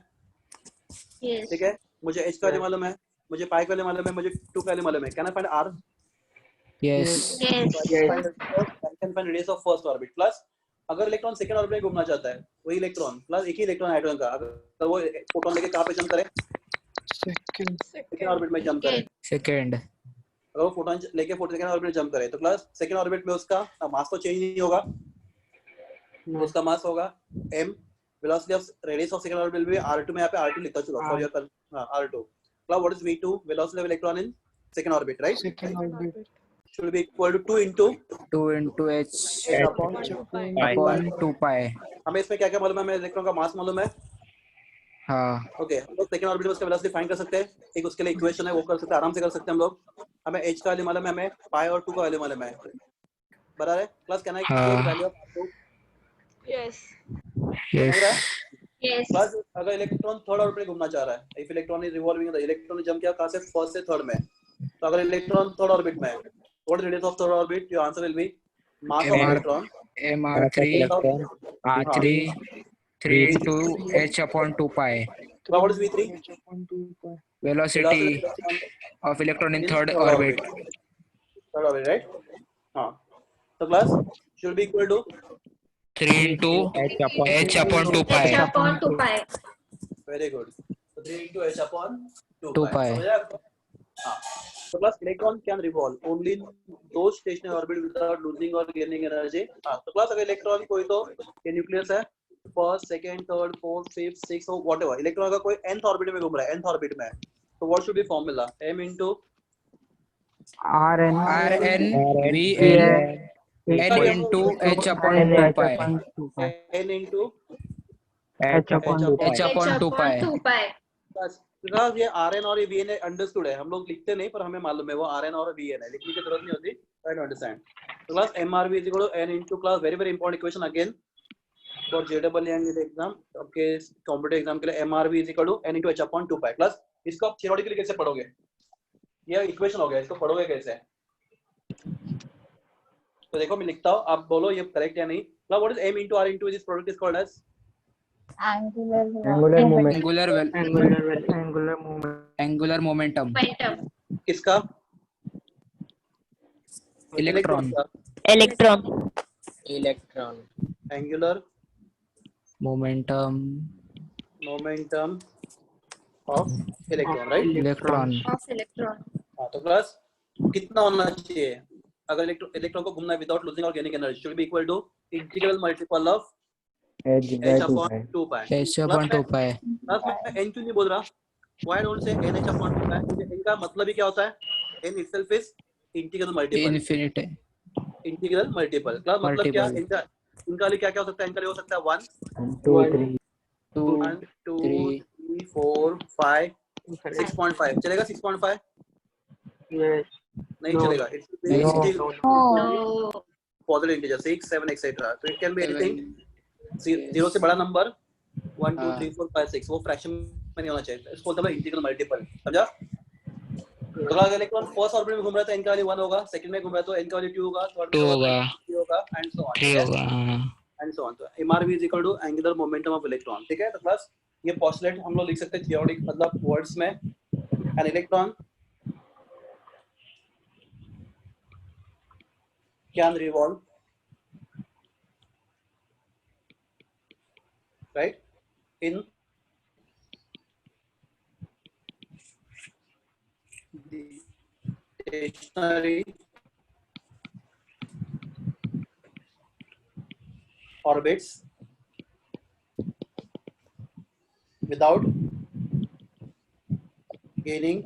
D: Yes.
C: ठीक है. मुझे h का वैल्यू मालूम है, मुझे पाई का वैल्यू मालूम है, मुझे 2 का वैल्यू मालूम है. Can I find r?
F: Yes.
D: Yes.
C: I can find radius of first orbit. Plus अगर इलेक्ट्रॉन सेकंड ऑर्बिट में घूमना चाहता है वही इलेक्ट्रॉन प्लस एक ही इलेक्ट्रॉन हाइड्रोजन का अगर वो फोटॉन लेके कहां पे जंप करे? सेकंड ऑर्बिट में जंप करे.
F: Second.
C: अगर वो फोटॉन लेके सेकंड ऑर्बिट में जंप करे तो प्लस सेकंड ऑर्बिट में उसका मास तो चेंज नहीं होगा. उसका मास होगा m velocity of radius of second orbital will be r2 में यहाँ पे r2 लिखा चुका for your r2. Now what is v2? Velocity of electron in second orbit, right?
E: Second orbit.
C: Should be equal to 2 into
F: 2 into h
C: upon
F: upon 2 pi.
C: हमें इसमें क्या क्या मालूम है? हमें इलेक्ट्रॉन का मास मालूम है.
F: हाँ.
C: ओके हम लोग सेकंड ऑर्बिट में उसका वेलोसिटी फाइंड कर सकते हैं. एक उसके लिए इक्वेशन है वो कर सकते हैं, आराम से कर सकते हैं हम लोग. हमें h का वैल्यू मालूम है, हमें पाई और 2 का वैल्यू मालूम है. बराबर है. Plus can I give value of 2?
D: Yes.
F: Yes.
D: Yes.
C: Plus अगर इलेक्ट्रॉन थर्ड ऑर्बिट में घूमना चाह रहा है, if electron is revolving the electron ने जंप किया कहां से? फर्स्ट से थर्ड में. तो अगर इलेक्ट्रॉन थर्ड ऑर्बिट में है what is radius of third orbit? Your answer will be mass of electron
F: mr3 r3 3 into h upon 2 pi.
C: what is v3?
F: Velocity of electron in third orbit.
C: Third orbit, right? हाँ. तो class should be equal to
F: 3 into h upon 2 pi.
D: H upon 2 pi.
C: very good. So 3 into h upon
F: 2 pi.
C: समझ आया? हाँ. तो class electron can revolve only in those stationery orbit without losing और gaining energy. हाँ. तो class अगर electron कोई तो ये न्यूक्लियस है first second third fourth fifth sixth whatever electron का कोई nth ऑर्बिट में घूम रहा है nth ऑर्बिट में तो what should be formula? m into
B: rn
F: n into h upon 2 pi.
C: n into
B: h upon 2
F: h upon 2 pi.
D: 2 pi.
C: Because ये rn और vn अंडरस्टूड है. हम लोग लिखते नहीं पर हमें मालूम है वो rn और vn है. लिखने की जरूरत नहीं होती. Try to understand. तो class mrv is equal to n into class very important equation again for जेडबल एग्जाम आपके कॉम्पिटिटिव एग्जाम के लिए mrv is equal to n into h upon 2 pi. Class इसको आप थ्योरेटिकली कैसे पढ़ोगे? ये इक्वेशन हो गया, इसको पढ़ोगे कैसे? तो देखो मैं लिखता हूँ, आप बोलो ये करेक्ट या नहीं. Now what is m into r into this product is called as
G: Angular
B: moment.
F: Angular momentum.
D: Momentum.
C: किसका?
F: Electron.
C: Angular
F: Momentum
C: of electron, right?
F: electron.
D: Of electron.
C: हाँ तो क्लास कितना होना चाहिए? अगर इलेक्ट्रॉन को घूमना है विदाउट लूजिंग और gaining energy should be equal to integral multiple of h upon 2 pi.
F: h upon 2 pi.
C: Class मैं n क्यों नहीं बोल रहा? Why don't say n h upon 2 pi? n का मतलब ही क्या होता है? n itself is integral multiple.
F: Infinite.
C: Integral multiple. Class मतलब क्या? इनका लिए क्या क्या हो सकता है? इनका लिए हो सकता है 1 2 3
F: 2
C: 1 2 3 4 5 6.5 चलेगा? 6.5 नहीं चलेगा.
D: No.
C: Positive integer 6 7 etcetera. तो इट कैन बी एनीथिंग 0 से बड़ा नंबर 1 2 3 4 5 6 वो फ्रैक्शन में नहीं होना चाहिए. इसको बोलते हैं इंटीग्रल मल्टीपल. समझा? तो अगर इलेक्ट्रॉन फर्स्ट ऑर्बिट में घूम रहा है तो n का वैल्यू 1 होगा, सेकंड में घूम रहा है तो n का वैल्यू 2 होगा, थर्ड में होगा 3 होगा एंड सो ऑन.
F: 3 होगा.
C: And so on. तो mrv is equal to angular momentum of electron. ठीक है? तो क्लास ये postulate हम लोग लिख सकते हैं theoretic मतलब words में an electron can revolve right in the stationary orbits without gaining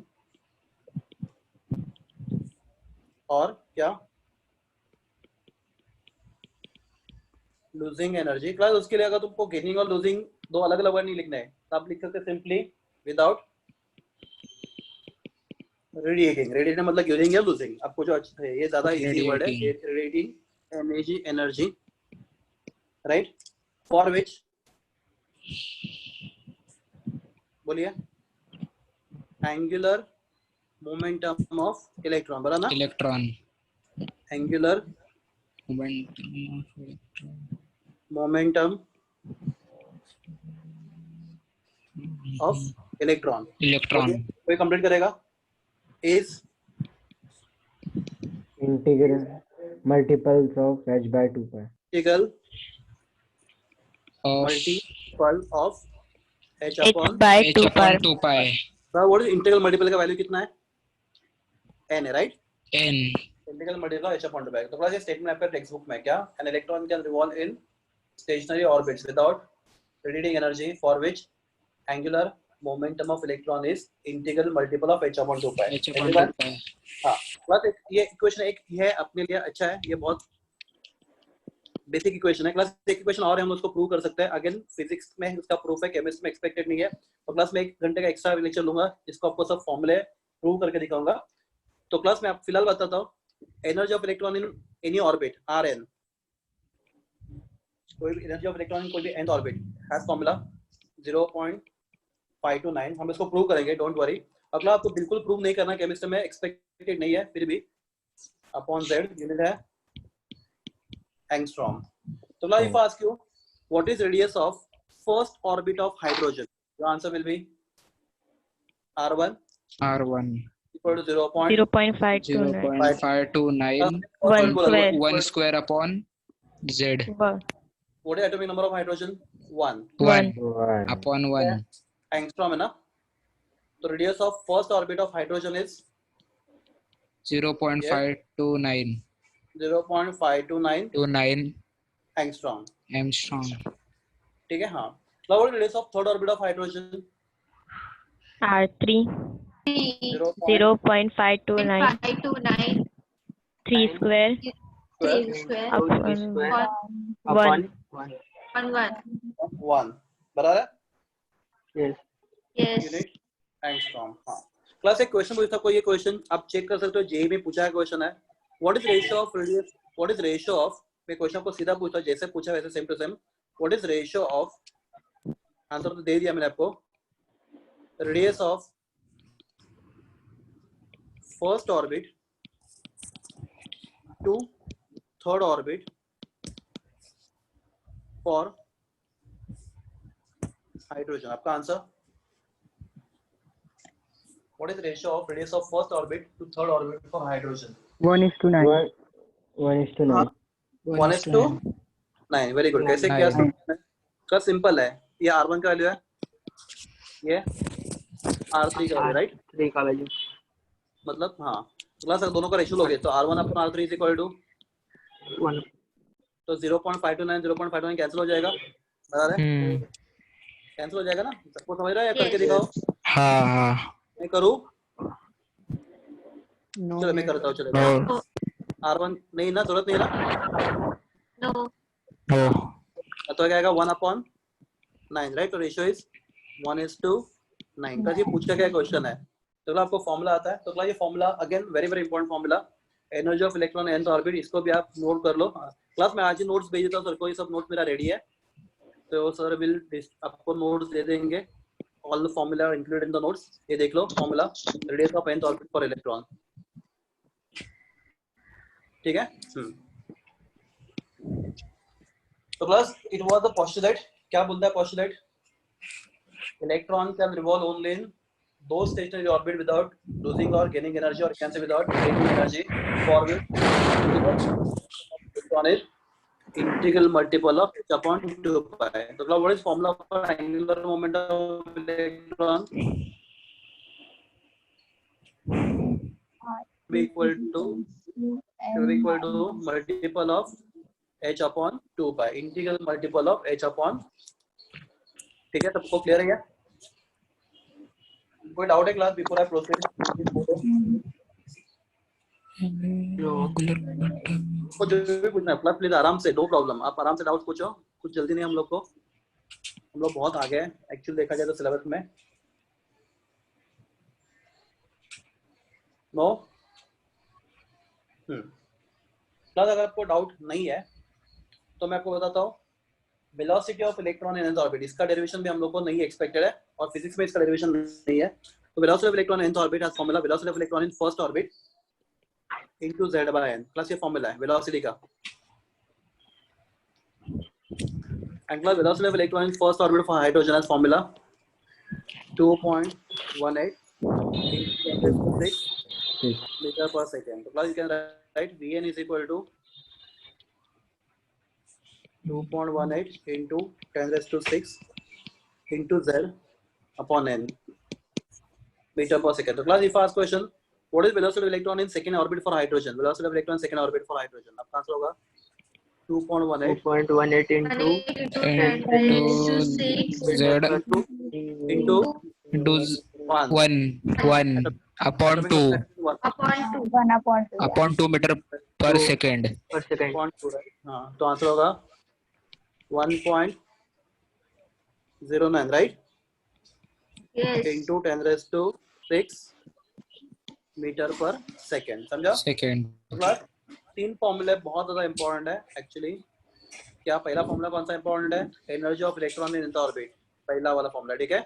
C: और क्या losing energy। क्लास उसके लिए अगर तुमको gaining और losing दो अलग अलग वर्ड नहीं लिखना है तो आप लिख सकते सिंपली without radiating। radiating मतलब gaining या losing, आपको जो अच्छा है ये ज्यादा इजी वर्ड है, radiating energy right for which बोलिए angular momentum of electron, बोला ना
F: electron
C: angular momentum of electron
F: electron
C: कोई कंप्लीट करेगा is
B: integral multiples of h by 2 pi
C: integral
F: of
C: multiple of h
G: H
C: upon
G: by
F: H
G: 2
F: upon
G: pi.
F: 2 pi
C: what is integral multiple का value कितना है n है right
F: an
C: integral multiple h upon 2 pi। तो class ये statement आपका text book में क्या an electron can revolve in stationary orbits without radiating energy for which angular momentum of electron is integral multiple of h upon 2 pi।
F: H upon 2
C: Everyone?
F: पाई
C: हाँ class ये equation एक है अपने लिए अच्छा है, ये बहुत बेसिक इक्वेशन है। क्लास एक इक्वेशन और है हम उसको प्रूव कर सकते हैं, अगेन फिजिक्स में उसका प्रूफ है, केमिस्ट्री में एक्सपेक्टेड नहीं है। तो क्लास में 1 घंटे का एक्स्ट्रा लेक्चर लूंगा जिसको आपको सब फॉर्मूले प्रूव करके दिखाऊंगा। तो क्लास में आप फिलहाल बताता हूँ energy of electron in any orbit Rn, कोई भी एनर्जी ऑफ इलेक्ट्रॉन इन कोई भी nth ऑर्बिट हैज फॉर्मूला 0.529। हम इसको प्रूव करेंगे, डोंट वरी। अगला आपको बिल्कुल प्रूव नहीं करना, केमिस्ट्री में एक्सपेक्टेड नहीं है, फिर भी अपॉन z यूनिट है angstrom. So now if I ask you what is radius of first orbit of hydrogen, your answer will be R1
F: R1
C: equal to 0.529
F: 0.529
G: 1 square.
F: 1 square upon Z
G: One.
C: What is atomic number of hydrogen? 1
F: 1 upon 1
C: angstrom है ना। तो radius of first orbit of hydrogen is
F: 0.529
C: 0.529
F: 29
C: angstrom।
F: Armstrong
C: ठीक है हाँ। Now what is radius of third orbit of hydrogen?
G: R3 0.529
D: 529
G: 3 square
D: 3 square
G: upon 1.
D: 1
C: 1 बराबर है
D: yes
C: unit angstrom. हाँ class एक क्वेश्चन पूछता, कोई ये क्वेश्चन आप चेक कर सकते हो, जेई में पूछा है क्वेश्चन है what is ratio of radius, what is ratio of, मैं क्वेश्चन को सीधा पूछता जैसे पूछा वैसे same to same, what is ratio of, answer तो दे दिया मैंने आपको, radius of first orbit to third orbit for hydrogen. आपका answer what is the ratio of radius of first orbit to third orbit for hydrogen?
B: 1:9 1:9
C: 1:9 very good. कैसे किया का simple है, ये R1 का वैल्यू है, ये R3 का वैल्यू राइट
A: 3 का वैल्यू
C: मतलब हाँ क्लास अगर दोनों का रेशियो लोगे तो R1 upon R3 is equal to
A: 1
C: तो 0.529 0.529 कैंसिल हो जाएगा, बराबर है कैंसिल हो जाएगा ना, सबको समझ रहा है या करके दिखाओ।
F: हाँ
C: मैं करूँ चलो मैं करता हूँ, चलो R1 नहीं ना, जरूरत नहीं है ना,
D: no
C: तो क्या आएगा 1/9 राइट। तो रेशियो इज 1:9 का। ये पूछा गया क्वेश्चन है तो आपको फॉर्मूला आता है। तो ये formula again very very important formula, energy of electron nth orbit, इसको भी आप नोट कर लो। क्लास में आज ही नोट्स भेज देता हूँ सर को, ये सब नोट्स मेरा रेडी है, तो सर विल आपको नोट्स दे देंगे, all the formula included in the notes. ये देख लो formula, radius of nth orbit for electron, ठीक है। तो plus it was the postulate, क्या बोलता है postulate, electron can revolve only in those stationary orbit without losing or gaining energy, or can say without gaining energy, for which electron is integral multiple of h upon 2 pi. So what is formula for angular momentum of electron? Be equal to multiple of h upon 2 pi, integral multiple of h upon. ठीक है, सबको clear है क्या? कोई doubt है class before I proceed? को जो भी पूछना है क्लास प्लीज आराम से, नो प्रॉब्लम, आप आराम से डाउट पूछो, कुछ जल्दी नहीं हम लोग को, हम लोग बहुत आगे हैं एक्चुअली देखा जाए तो सिलेबस में। नो क्लास अगर आपको डाउट नहीं है तो मैं आपको बताता हूँ velocity of electron in nth orbit, इसका डेरिवेशन भी हम लोग को नहीं एक्सपेक्टेड है और फिजिक्स में इसका डेरिवेशन नहीं है। तो velocity of electron in nth orbit has formula velocity of electron in first orbit into z by n। Class ये फॉर्मूला है वेलोसिटी का, and class velocity of electron in first orbit for hydrogen has formula 2.18 metre पर second. तो class you can write vn is equal to 2.18 into 10 raised to 6 into z upon n meter per second. So class, if I ask question, what is velocity of electron in second orbit for hydrogen? Velocity of electron in second orbit for hydrogen. आपका answer होगा 2.18
D: into 10 raised to 6
F: z
C: into
F: into 1 upon 2 upon 2 meter per second.
C: upon 2, right? हाँ, तो answer होगा 1.09, right?
D: yes
C: Into 10 raised to 6 metre पर second. समझा?
F: Second.
C: Class तीन फॉर्मूले बहुत ज्यादा इंपॉर्टेंट है एक्चुअली। क्या पहला फॉर्मूला कौन सा इंपॉर्टेंट है? Energy of electron in nth orbit, पहला वाला फॉर्मूला, ठीक है,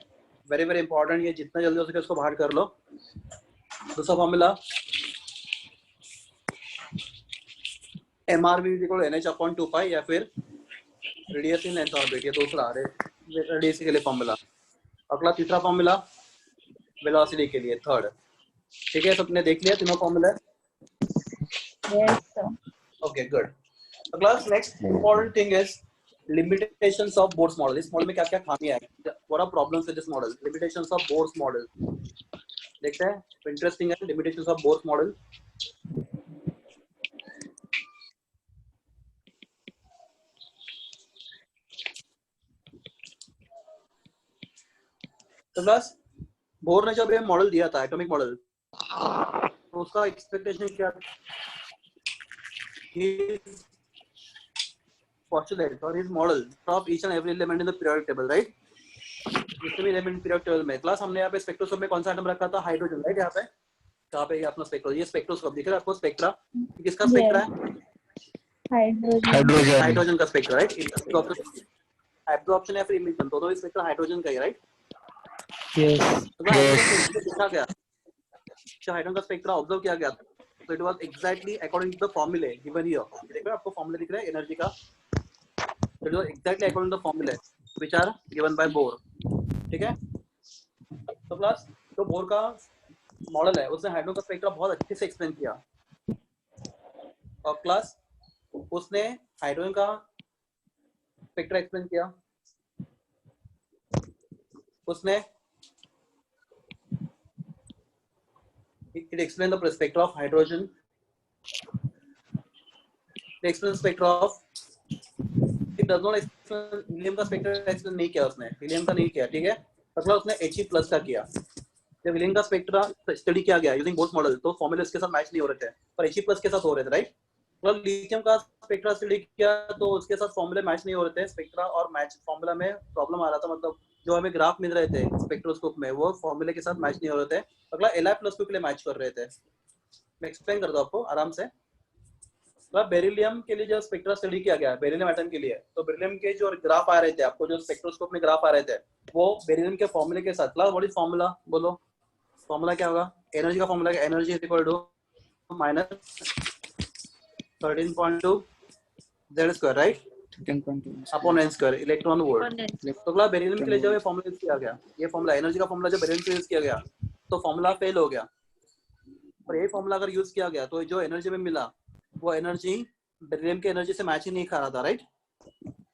C: वेरी वेरी इंपॉर्टेंट, ये जितना जल्दी हो सके उसको बाहर कर लो। दूसरा formula MRV equal NH upon 2 पाई, या फिर रेडियस इन nth ऑर्बिट, ये दूसरा रेडियस के लिए फॉर्मूला। अगला तीसरा फॉर्मूला वेलोसिटी के लिए, थर्ड। ठीक है, सबने देख लिया तीनों formula?
G: Yes, sir.
C: Okay good. अगला next important thing is limitations of Bohr's model. इस मॉडल में क्या क्या खामियां हैं, what are problems with this model? Limitations of Bohr's model देखते हैं, इंटरेस्टिंग है लिमिटेशंस ऑफ बोर्स मॉडल। तो बस बोर ने जब ये मॉडल दिया था, एटॉमिक मॉडल, तो उसका एक्सपेक्टेशन क्या था? His postulate or his model of each and every element in the periodic table, right? जितने भी एलिमेंट पीरियड टेबल में, क्लास हमने यहाँ पे स्पेक्ट्रोस्कोप में कौन सा एटम रखा था? Hydrogen, right? यहाँ पे कहाँ पे अपना स्पेक्ट्रो, ये स्पेक्ट्रोस्कोप दिख रहा है आपको? स्पेक्ट्रा किसका स्पेक्ट्रा है? हाइड्रोजन का स्पेक्ट्रा, राइट? एब्जॉर्प्शन या फिर इमिशन, दोनों स्पेक्ट्रा हाइड्रोजन का ही, राइट?
E: Yes.
C: देखा गया, हाइड्रोजन का स्पेक्ट्रा ऑब्जर्व किया गया, so it was exactly according to the formula given here. देखो आपको फॉर्मूला दिख रहा है एनर्जी का, it was exactly according to the formula which are given by Bohr, ठीक है? तो क्लास तो बोर का मॉडल है, उसने हाइड्रोजन का स्पेक्ट्रा बहुत अच्छे से एक्सप्लेन किया, और क्लास उसने हाइड्रोजन का स्पेक्ट्रा एक्सप्लेन किया, उसने it explained the spectra of hydrogen, it explains spectra of, it does not explain helium का spectra explain नहीं किया उसने, helium का नहीं किया, ठीक है? मतलब उसने He+ का किया। जब helium का स्पेक्ट्रा स्टडी किया गया यूजिंग बोर्स मॉडल, तो फॉर्मूले इसके साथ मैच नहीं हो रहे थे, पर He+ के साथ हो रहे थे, राइट? मतलब लिथियम का स्पेक्ट्रा स्टडी किया तो उसके साथ फॉर्मूले मैच नहीं हो रहे थे, स्पेक्ट्रा और मैच फॉर्मूला में प्रॉब्लम आ रहा था, मतलब जो हमें ग्राफ मिल रहे थे स्पेक्ट्रोस्कोप में वो फॉर्मूले के साथ मैच नहीं हो रहे थे। अगला Li+2 के लिए मैच कर रहे थे। मैं एक्सप्लेन करता हूं आपको आराम से। तो बेरिलियम के लिए जो स्पेक्ट्रा स्टडी किया गया, बेरिलियम एटम के लिए, तो बेरिलियम के जो ग्राफ आ रहे थे आपको, जो स्पेक्ट्रोस्कोप में ग्राफ आ रहे थे, वो बेरिलियम के फॉर्मूले के साथ, क्लास व्हाट इज फॉर्मूला बोलो? फॉर्मूला क्या होगा? एनर्जी का formula, energy is equal to -13.2 z square, right? Upon n square electron volt.
D: One
C: तो क्लास बेरिलियम के लिए जब ये फॉर्मूला यूज किया गया, ये फॉर्मूला एनर्जी का फॉर्मूला जब बेरिलियम के लिए यूज किया गया तो फॉर्मूला फेल हो गया। और ये फॉर्मूला अगर यूज किया गया तो जो एनर्जी में मिला वो एनर्जी बेरिलियम की एनर्जी से मैच ही नहीं खा रहा था, राइट।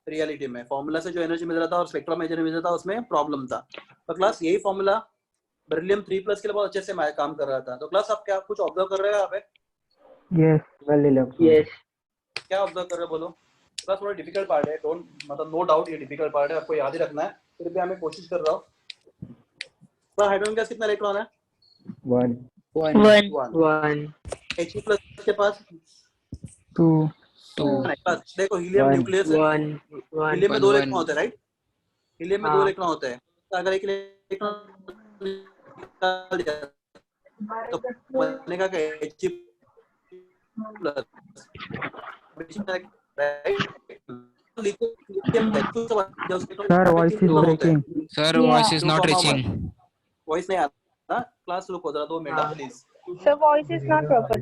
C: रियलिटी में फॉर्मूला से जो एनर्जी मिल रहा था और स्पेक्ट्रम में जो मिल रहा था उसमें प्रॉब्लम था। तो क्लास यही फॉर्मूला बेरिलियम 3+ के लिए बहुत अच्छे से काम कर रहा था। तो क्लास आप क्या कुछ ऑब्जर्व कर रहे हो यहाँ पे?
B: Yes, well electron.
A: Yes.
C: क्या ऑब्जर्व कर रहे हो बोलो? क्लास थोड़ा डिफिकल्ट पार्ट है, डोंट मतलब नो डाउट ये डिफिकल्ट पार्ट है, आपको याद ही रखना है, फिर भी हमें कोशिश कर रहा हूँ। तो हाइड्रोजन गैस कितना इलेक्ट्रॉन है?
B: 1,
G: 1.
C: 1। He+ के पास
E: 2,
F: 2
C: बस देखो हीलियम
B: One.
C: न्यूक्लियस है,
A: 1. 1.
C: हीलियम में 2
F: 1
C: इलेक्ट्रॉन होते हैं, राइट। हीलियम में 2
A: हाँ।
C: इलेक्ट्रॉन होते हैं, तो अगर एक इलेक्ट्रॉन निकाल दिया तो बनेगा क्या? He+,
B: Sir, voice is breaking.
F: Sir,
G: Yeah.
F: voice is not reaching.
C: Voice नहीं आता क्लास, रुको जरा 2 minute please.
G: So voice is not proper.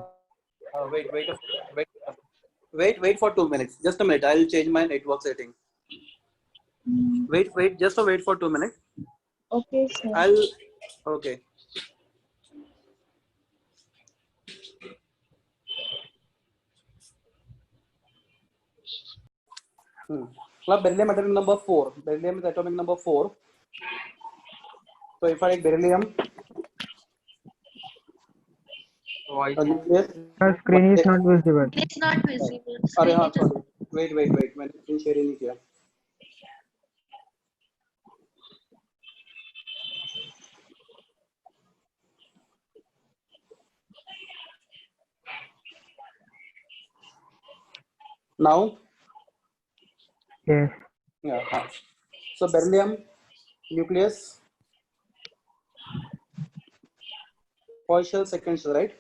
C: Wait for 2 minutes. Just a minute. I'll change my network setting. Wait for 2 minutes.
G: Okay, sir.
C: Okay. Club beryllium atomic number 4. Beryllium is atomic number 4. So if I take beryllium,
B: Sir, screen is not visible.
D: It's not visible.
C: अरे हाँ
D: Screen
C: sorry. Wait. मैंने screen share ही नहीं किया। Now,
B: Yes.
C: yeah. So beryllium nucleus, partial sequence, right?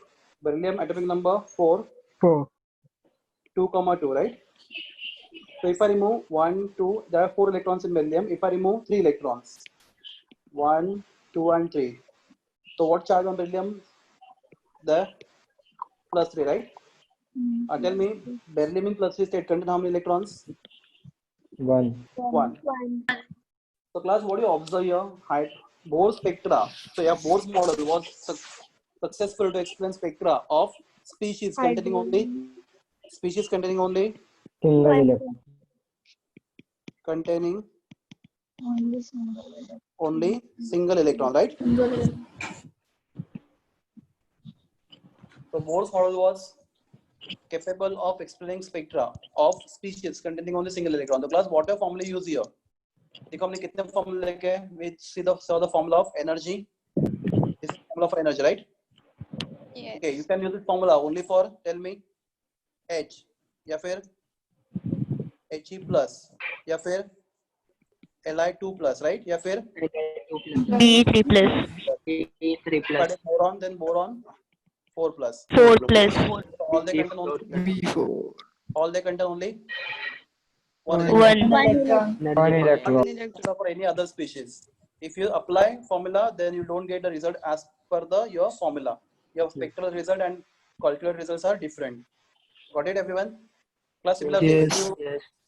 C: Beryllium atomic number 4,
B: 4.
C: 2, 2, right? So if I remove 1, 2, there are 4 electrons in beryllium. If I remove 3 electrons, 1, 2, and 3. So what charge on beryllium? The +3, right? Tell me, beryllium in +3 state contain how many electrons?
B: 1.
C: 1. So class, what do you observe here? Bohr's spectra. So yeah, Bohr's model was successful to explain spectra of species containing only
B: Single electron.
C: containing only single electron, right? So Bohr's model was capable of explaining spectra of species containing only single electron. The class, what formula use here? देखो हमने कितने फॉर्मूले लेके हैं? We see the formula of energy. This is formula for energy, right?
D: Yes.
C: Okay, you can use this formula only for, tell me, H या फिर He+ या फिर Li2+, right? या फिर
G: B3 plus.
C: boron, then boron 4+.
G: 4 plus.
C: All they contain only
E: B4,
C: one
G: 1.
B: One electron.
C: for any other species. If you apply formula, then you don't get the result as per your formula. Your spectral result and calculated results are different. Got it, everyone? Plus, similarly,
E: Yes.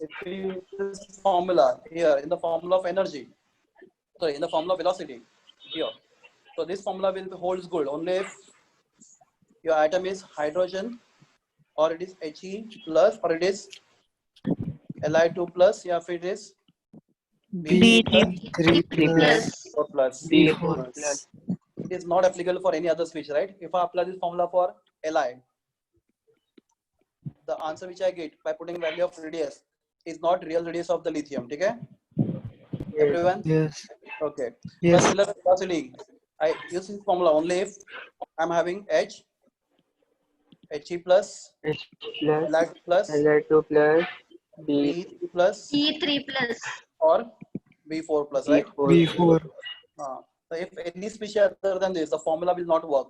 C: if you use this formula here in the formula of energy, sorry, in the formula of velocity here. So this formula will holds good only if your atom is hydrogen, or it is He+, or it is Li2+, या फिर it is
E: B3 plus,
C: 4+.
E: B4 plus.
C: It is not applicable for any other species, right? If I apply this formula for Li, the answer which I get by putting value of radius is not real radius of the lithium. Okay? Everyone?
E: Yes.
C: Okay.
E: Yes.
C: But similar velocity, I use this formula only if I'm having He+, Li2+, B3+,
D: E3+.
C: or B4+, right?
E: B4.
C: So if any species other than this, the formula will not work.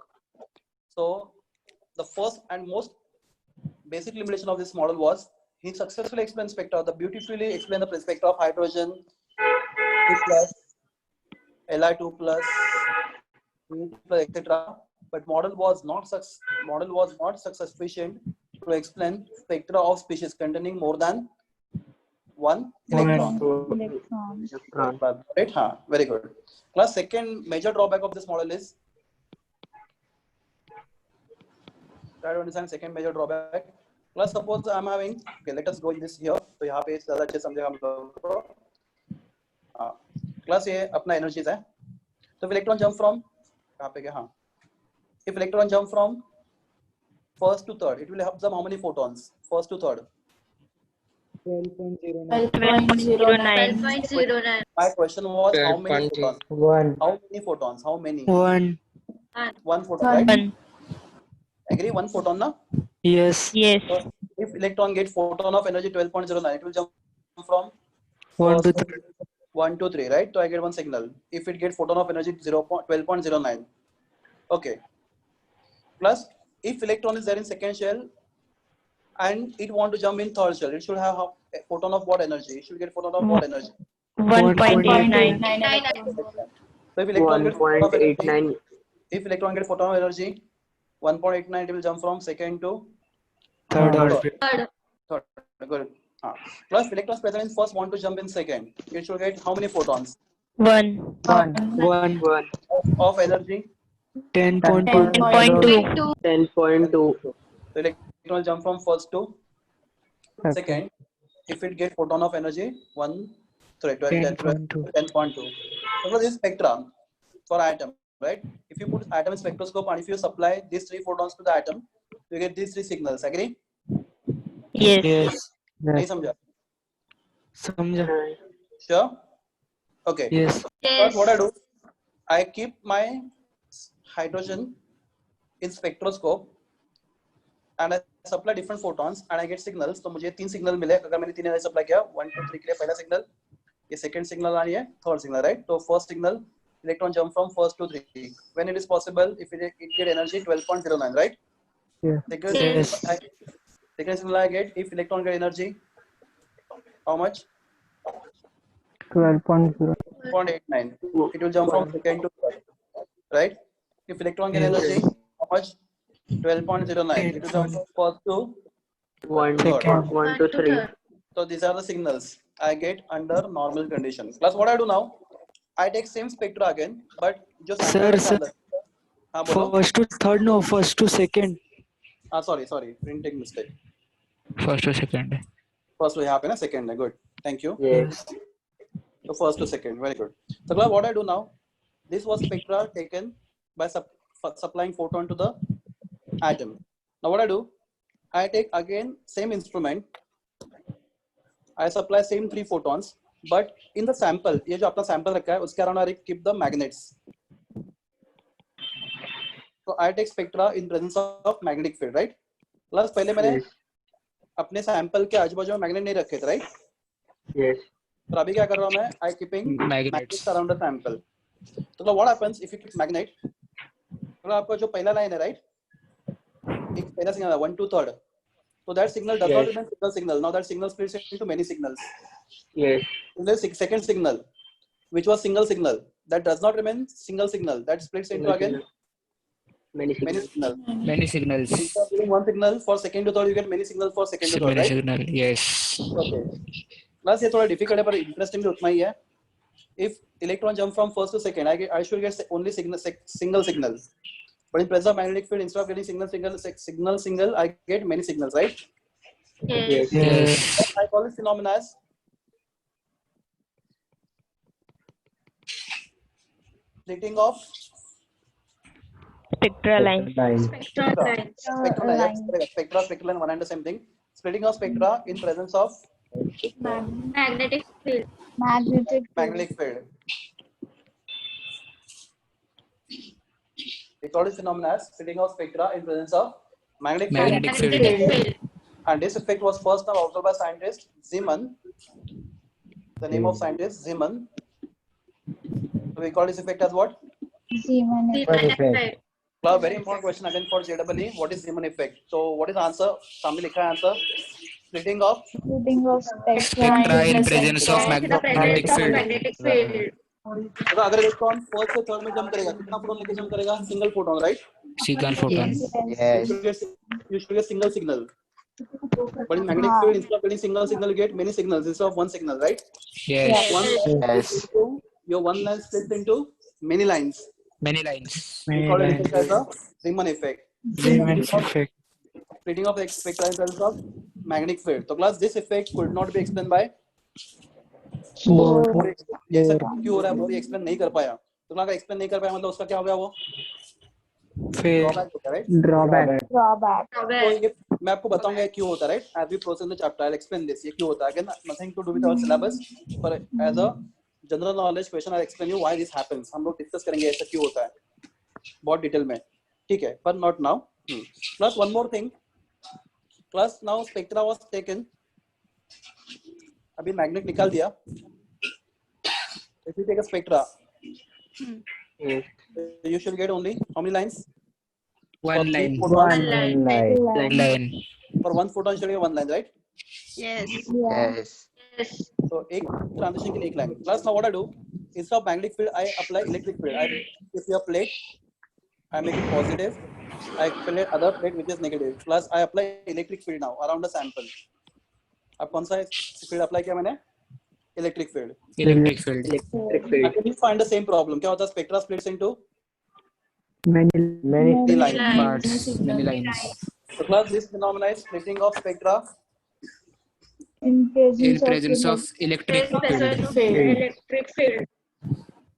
C: So the first and most basic limitation of this model was he successfully explained spectra, beautifully explained the spectra of hydrogen, Li2+, etc. But model was not sufficient to explain spectra of species containing more than one electron. Right? Very good. Class, second major drawback of this model is, try to understand second major drawback. Class, suppose I'm having, okay, let us go this here. So यहाँ पे ज़्यादा अच्छे समझेगा हम लोग को. Class, ये अपना energies है. So if electron jump from, कहाँ पे क्या? हाँ. If electron jump from first to third, it will have how many photons? First to third.
G: 12.09.
D: 12.09.
C: My question was how many photons?
B: One.
C: How many photons? How many?
E: One.
C: One photon, right?
G: One.
C: Agree? One photon, na?
E: Yes.
G: Yes.
C: So if electron get photon of energy 12.09, it will jump from
E: 1 to
C: first 1 to 3, right? So I get one signal. If it get photon of energy 12.09, okay. Plus, if electron is there in second shell and it want to jump in third shell, it should have a photon of what energy? It should get photon of what energy?
G: 1.89.
C: So if electron get photon of energy, if electron get photon of energy 1.89, it will jump from second to
E: third.
D: Third.
C: third. Good. Plus electrons present in first want to jump in second. It should get how many photons
G: 1.
E: 1.
C: of energy?
E: 10.2.
G: 10.2.
H: 10.2.
C: So electron will jump from first to second. If it get photon of energy 10.2. So this is spectra for atom, right? If you put atom in spectroscope and if you supply these three photons to the atom, you get these three signals. Agree?
G: Yes.
E: Yes.
C: नहीं समझा?
E: समझा.
C: Sure? Okay.
E: Yes.
C: But what I do, I keep my hydrogen in spectroscope and I supply different photons and I get signals. तो मुझे तीन signal मिले. अगर मैंने तीन सप्लाई किया 1 2 3 के लिए पहला सिग्नल, ये सेकंड सिग्नल और ये थर्ड सिग्नल, राइट? तो first signal electron jump from first to 3 when it is possible if it get energy 12.09, right?
B: Yeah.
C: Second signal I get if electron get energy how much?
B: 12.0.
C: 0.89. It will jump from second to third, right? If electron get energy how much? 12.09. It will jump from first to
H: 1
C: third.
H: 1 to 3.
C: So these are the signals I get under normal condition. Plus what I do now, I take same spectra again, but just
E: Sir, first to third, no, first to second.
C: sorry, printing mistake.
F: First to second.
C: First we have a second. Good, thank you.
H: Yes.
C: So first to second, very good. So class, what I do now, this was spectra taken by supplying photon to the atom. Now what I do, I take again same instrument, I supply same three photons, but in the sample, ये जो अपना sample रखा है, उसके around I keep the magnets. So I take spectra in presence of magnetic field, right? Plus पहले मैंने अपने sample के आजू-बाजू में magnet नहीं रखे थे, right?
H: Yes.
C: तो अभी क्या कर रहा हूँ मैं? I keeping magnets around the sample. तो what happens if you keep magnet? तो आपका जो पहला line है, right? एक पहला signal है 1 to 3rd. So that signal does not remain single signal. Now that signal splits into many signals.
H: Yes.
C: In the second signal, which was single signal, that does not remain single signal. That splits into again
H: Many signals.
F: Many signals.
C: If you are giving one signal for second to third, you get many signals for second to third,
F: Many
C: right?
F: signal. Yes.
C: Okay. Plus ये थोड़ा difficult है पर interesting भी उतना ही है. If electron jump from first to second, I should get only single signal. But in presence of magnetic field, instead of getting single, I get many signals, right?
D: Yes.
E: Yes.
C: I call this phenomenon as splitting of
G: Spectral line.
D: Spectral lines.
C: spectral line, one and the same thing. Splitting of spectra in presence of
D: Magnetic field.
C: magnetic field. We call this phenomenon as splitting of spectra in presence of magnetic field.
F: Magnetic field.
D: Magnetic field.
C: And this effect was first now observed by scientist Zeeman. The name of scientist Zeeman. So we call this effect as what?
D: Zeeman effect.
C: Now, very important question again for JEE. What is Zeeman effect? So what is the answer? Sammy likha hai answer. Splitting of
F: Spectra in presence of magnetic field.
D: Magnetic field.
C: तो अगर electron first से third में jump करेगा कितना photon लेके jump करेगा? Single photon, right?
F: Single photon.
A: Yes.
C: You should get single signal. But in magnetic field, instead of getting single signal, you get many signals instead of one signal, right?
F: Yes.
C: One
A: Yes.
C: your one line splits into many lines.
F: Many lines.
C: We call it effect as a Riemann effect.
E: Riemann effect.
C: Splitting of spectra in terms of magnetic field. So class, this effect could not be explained by
B: Bohr.
C: ये sir क्यों हो रहा है, bore explain नहीं कर पाया. तो अगर एक्सप्लेन नहीं कर पाया मतलब उसका क्या हो गया, वो
E: Fail.
C: ड्रॉबैक हो गया, राइट?
B: Drawback.
C: तो ये मैं आपको बताऊंगा ये क्यों होता है, right? As we process the chapter I will explain this. ये क्यों होता है, again nothing to do with our syllabus, पर as a general knowledge question I explain you why this happens. हम लोग डिस्कस करेंगे ऐसा क्यों होता है बहुत डिटेल में, ठीक है, पर not now. Plus one more thing, plus now spectra was taken. अभी मैग्नेट निकाल दिया. If you take a spectra,
H: Yes.
C: you should get only how many lines?
F: One line.
B: One line.
F: Line.
C: For one photon, you should get one line, right?
D: Yes.
A: Yes.
D: Yes.
C: So एक transition के लिए एक line. Plus now what I do, instead of magnetic field, I apply electric field. If your plate, I make it positive. I apply other plate which is negative. Plus I apply electric field now around the sample. अब कौन सा field apply किया मैंने? Electric field.
F: Electric field.
H: Electric
C: I
H: field.
C: can find the same problem. क्या होता है? Spectra splits into
B: Many
C: many lines.
F: Parts. Many lines.
C: So class, this phenomena is splitting of spectra
D: In
F: In presence of electric field.
D: Electric field.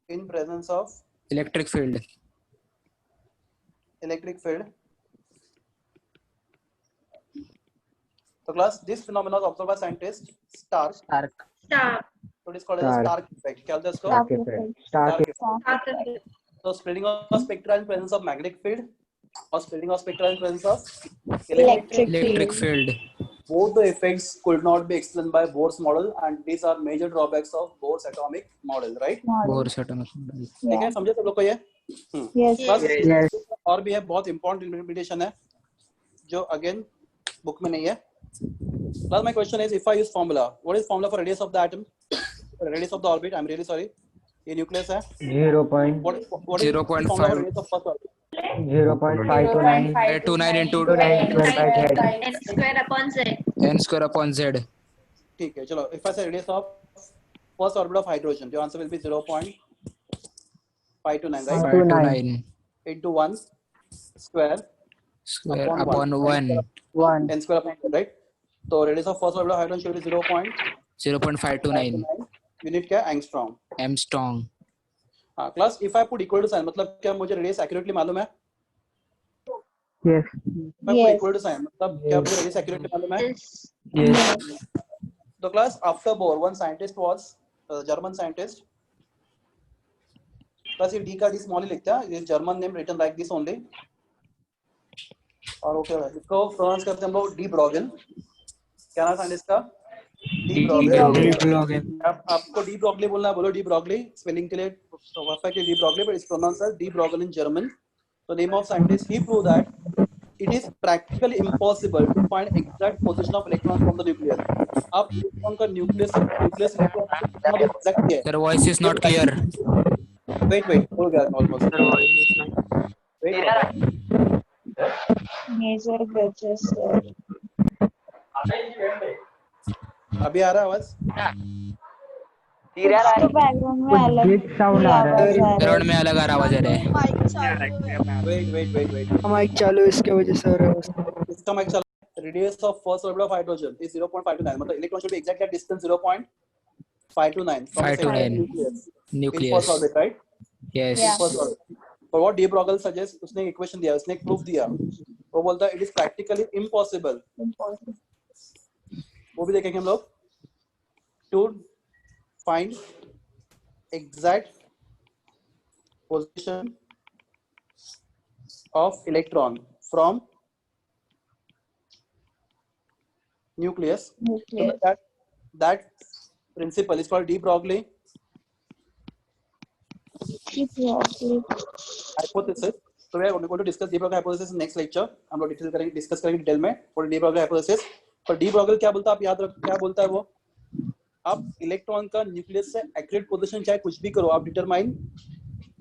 C: in presence of
F: Electric field.
C: electric field. So class, this phenomenon is observed by scientists Stark.
D: Star.
C: So it is called as a Stark effect. क्या होता है इसको?
B: Stark effect. Stark effect.
D: Star.
C: So splitting of spectra in presence of magnetic field or splitting of spectra in presence of electric.
F: Electric field.
C: Both the effects could not be explained by Bohr's model, and these are major drawbacks of Bohr's atomic model, right?
F: Bohr's atomic model.
C: ठीक है, समझे सब लोग को ये? बस
B: Yes.
C: और भी है, बहुत important limitation है जो again book में नहीं है. Plus my question is, if I use formula, what is formula for radius of the atom? Radius of the orbit, I'm really sorry. ये nucleus है.
B: 0.529
C: What is the formula for radius of first orbit?
F: 29 into
B: 292 by Z.
D: N square upon Z.
F: n square upon z.
C: ठीक है, चलो. If I say radius of first orbit of hydrogen, the answer will be 0.529, right?
F: 529
C: Into 1 square
F: square
C: Upon
F: upon 1.
B: 1.
C: n square upon 1, right? So radius of first orbit of hydrogen should be 0.529.
F: 0.529
C: Unit क्या है? Angstrom.
F: Armstrong.
C: हाँ, class, if I put equal to sign, मतलब क्या मुझे radius accurately मालूम है?
B: Yes.
C: मैं put equal to sign, मतलब क्या मुझे radius accurately मालूम है?
D: Yes.
E: Yes.
C: So class, after Bohr, one scientist was German scientist. Plus ये D का D small ही लिखता है. This German name written like this only. और ओके, इसको प्रोनाउंस करते हैं हम लोग डी ब्रॉगन. क्या नाम है इसका? De Broglie. आपको डी ब्रॉगली बोलना है, बोलो डी ब्रॉगली. स्पेलिंग के लिए perfectly de Broglie, but it's pronounced as de Brogan in German. The name of scientist, he proved that it is practically impossible to find exact position of electrons from the nucleus. अब electron का nucleus electron exact है.
F: Your voice is not clear.
C: Wait, हो गया almost. Wait.
D: Major bridges.
C: अभी आ रहा है आवाज?
D: Background में अलग
B: Glitch sound आ रहा है.
F: Background में अलग आवाज आ रहा है.
C: Wait.
E: माइक चालू है, इसके वजह से हो रहा है.
C: इसका माइक चला. Radius of first orbit of hydrogen is 0.529. मतलब electron should be exactly at distance 0.529 from the center of
F: 529.
C: nucleus. In
F: Nucleus.
C: first orbit, right?
F: Yes.
C: First orbit. But what de Broglie suggests, उसने एक equation दिया, उसने एक proof दिया. वो बोलता है it is practically impossible. वो भी देखेंगे हम लोग. To find exact position of electron from nucleus. So that principle is called de Broglie hypothesis. So we are going to discuss de Broglie hypothesis in next lecture. हम लोग discuss करेंगे detail में और de Broglie hypothesis. पर de Broglie क्या बोलता है, आप याद रख, क्या बोलता है वो? आप इलेक्ट्रॉन का न्यूक्लियस से एक्यूरेट पोजीशन चाहे कुछ भी करो, आप डिटरमाइन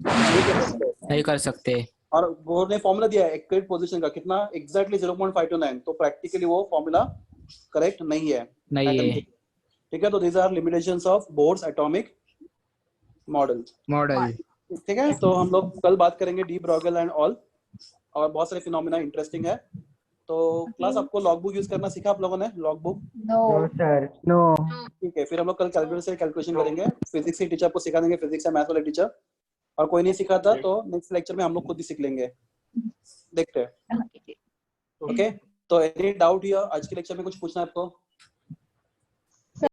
F: नहीं कर सकते.
C: और बोर्ड ने फॉर्मूला दिया है एक्यूरेट पोजीशन का कितना एग्जैक्टली 0.529, तो प्रैक्टिकली वो फॉर्मूला करेक्ट नहीं है।
F: नहीं है
C: ठीक है, तो these are limitations of Bohr's atomic model.
F: Model.
C: ठीक है, तो हम लोग कल बात करेंगे डी ब्रॉगल एंड ऑल, और बहुत सारे फिनोमिना इंटरेस्टिंग है। तो क्लास आपको लॉग बुक यूज करना सीखा आप लोगों ने? Log book
B: no sir, no.
C: ठीक है, फिर हम लोग कल कैलकुलेटर से कैलकुलेशन करेंगे। फिजिक्स की टीचर आपको सिखा देंगे, फिजिक्स या मैथ वाले टीचर, और कोई नहीं सिखाता तो नेक्स्ट लेक्चर में हम लोग खुद ही सीख लेंगे। देखते हैं। ओके, तो एनी डाउट या आज के लेक्चर में कुछ पूछना है आपको?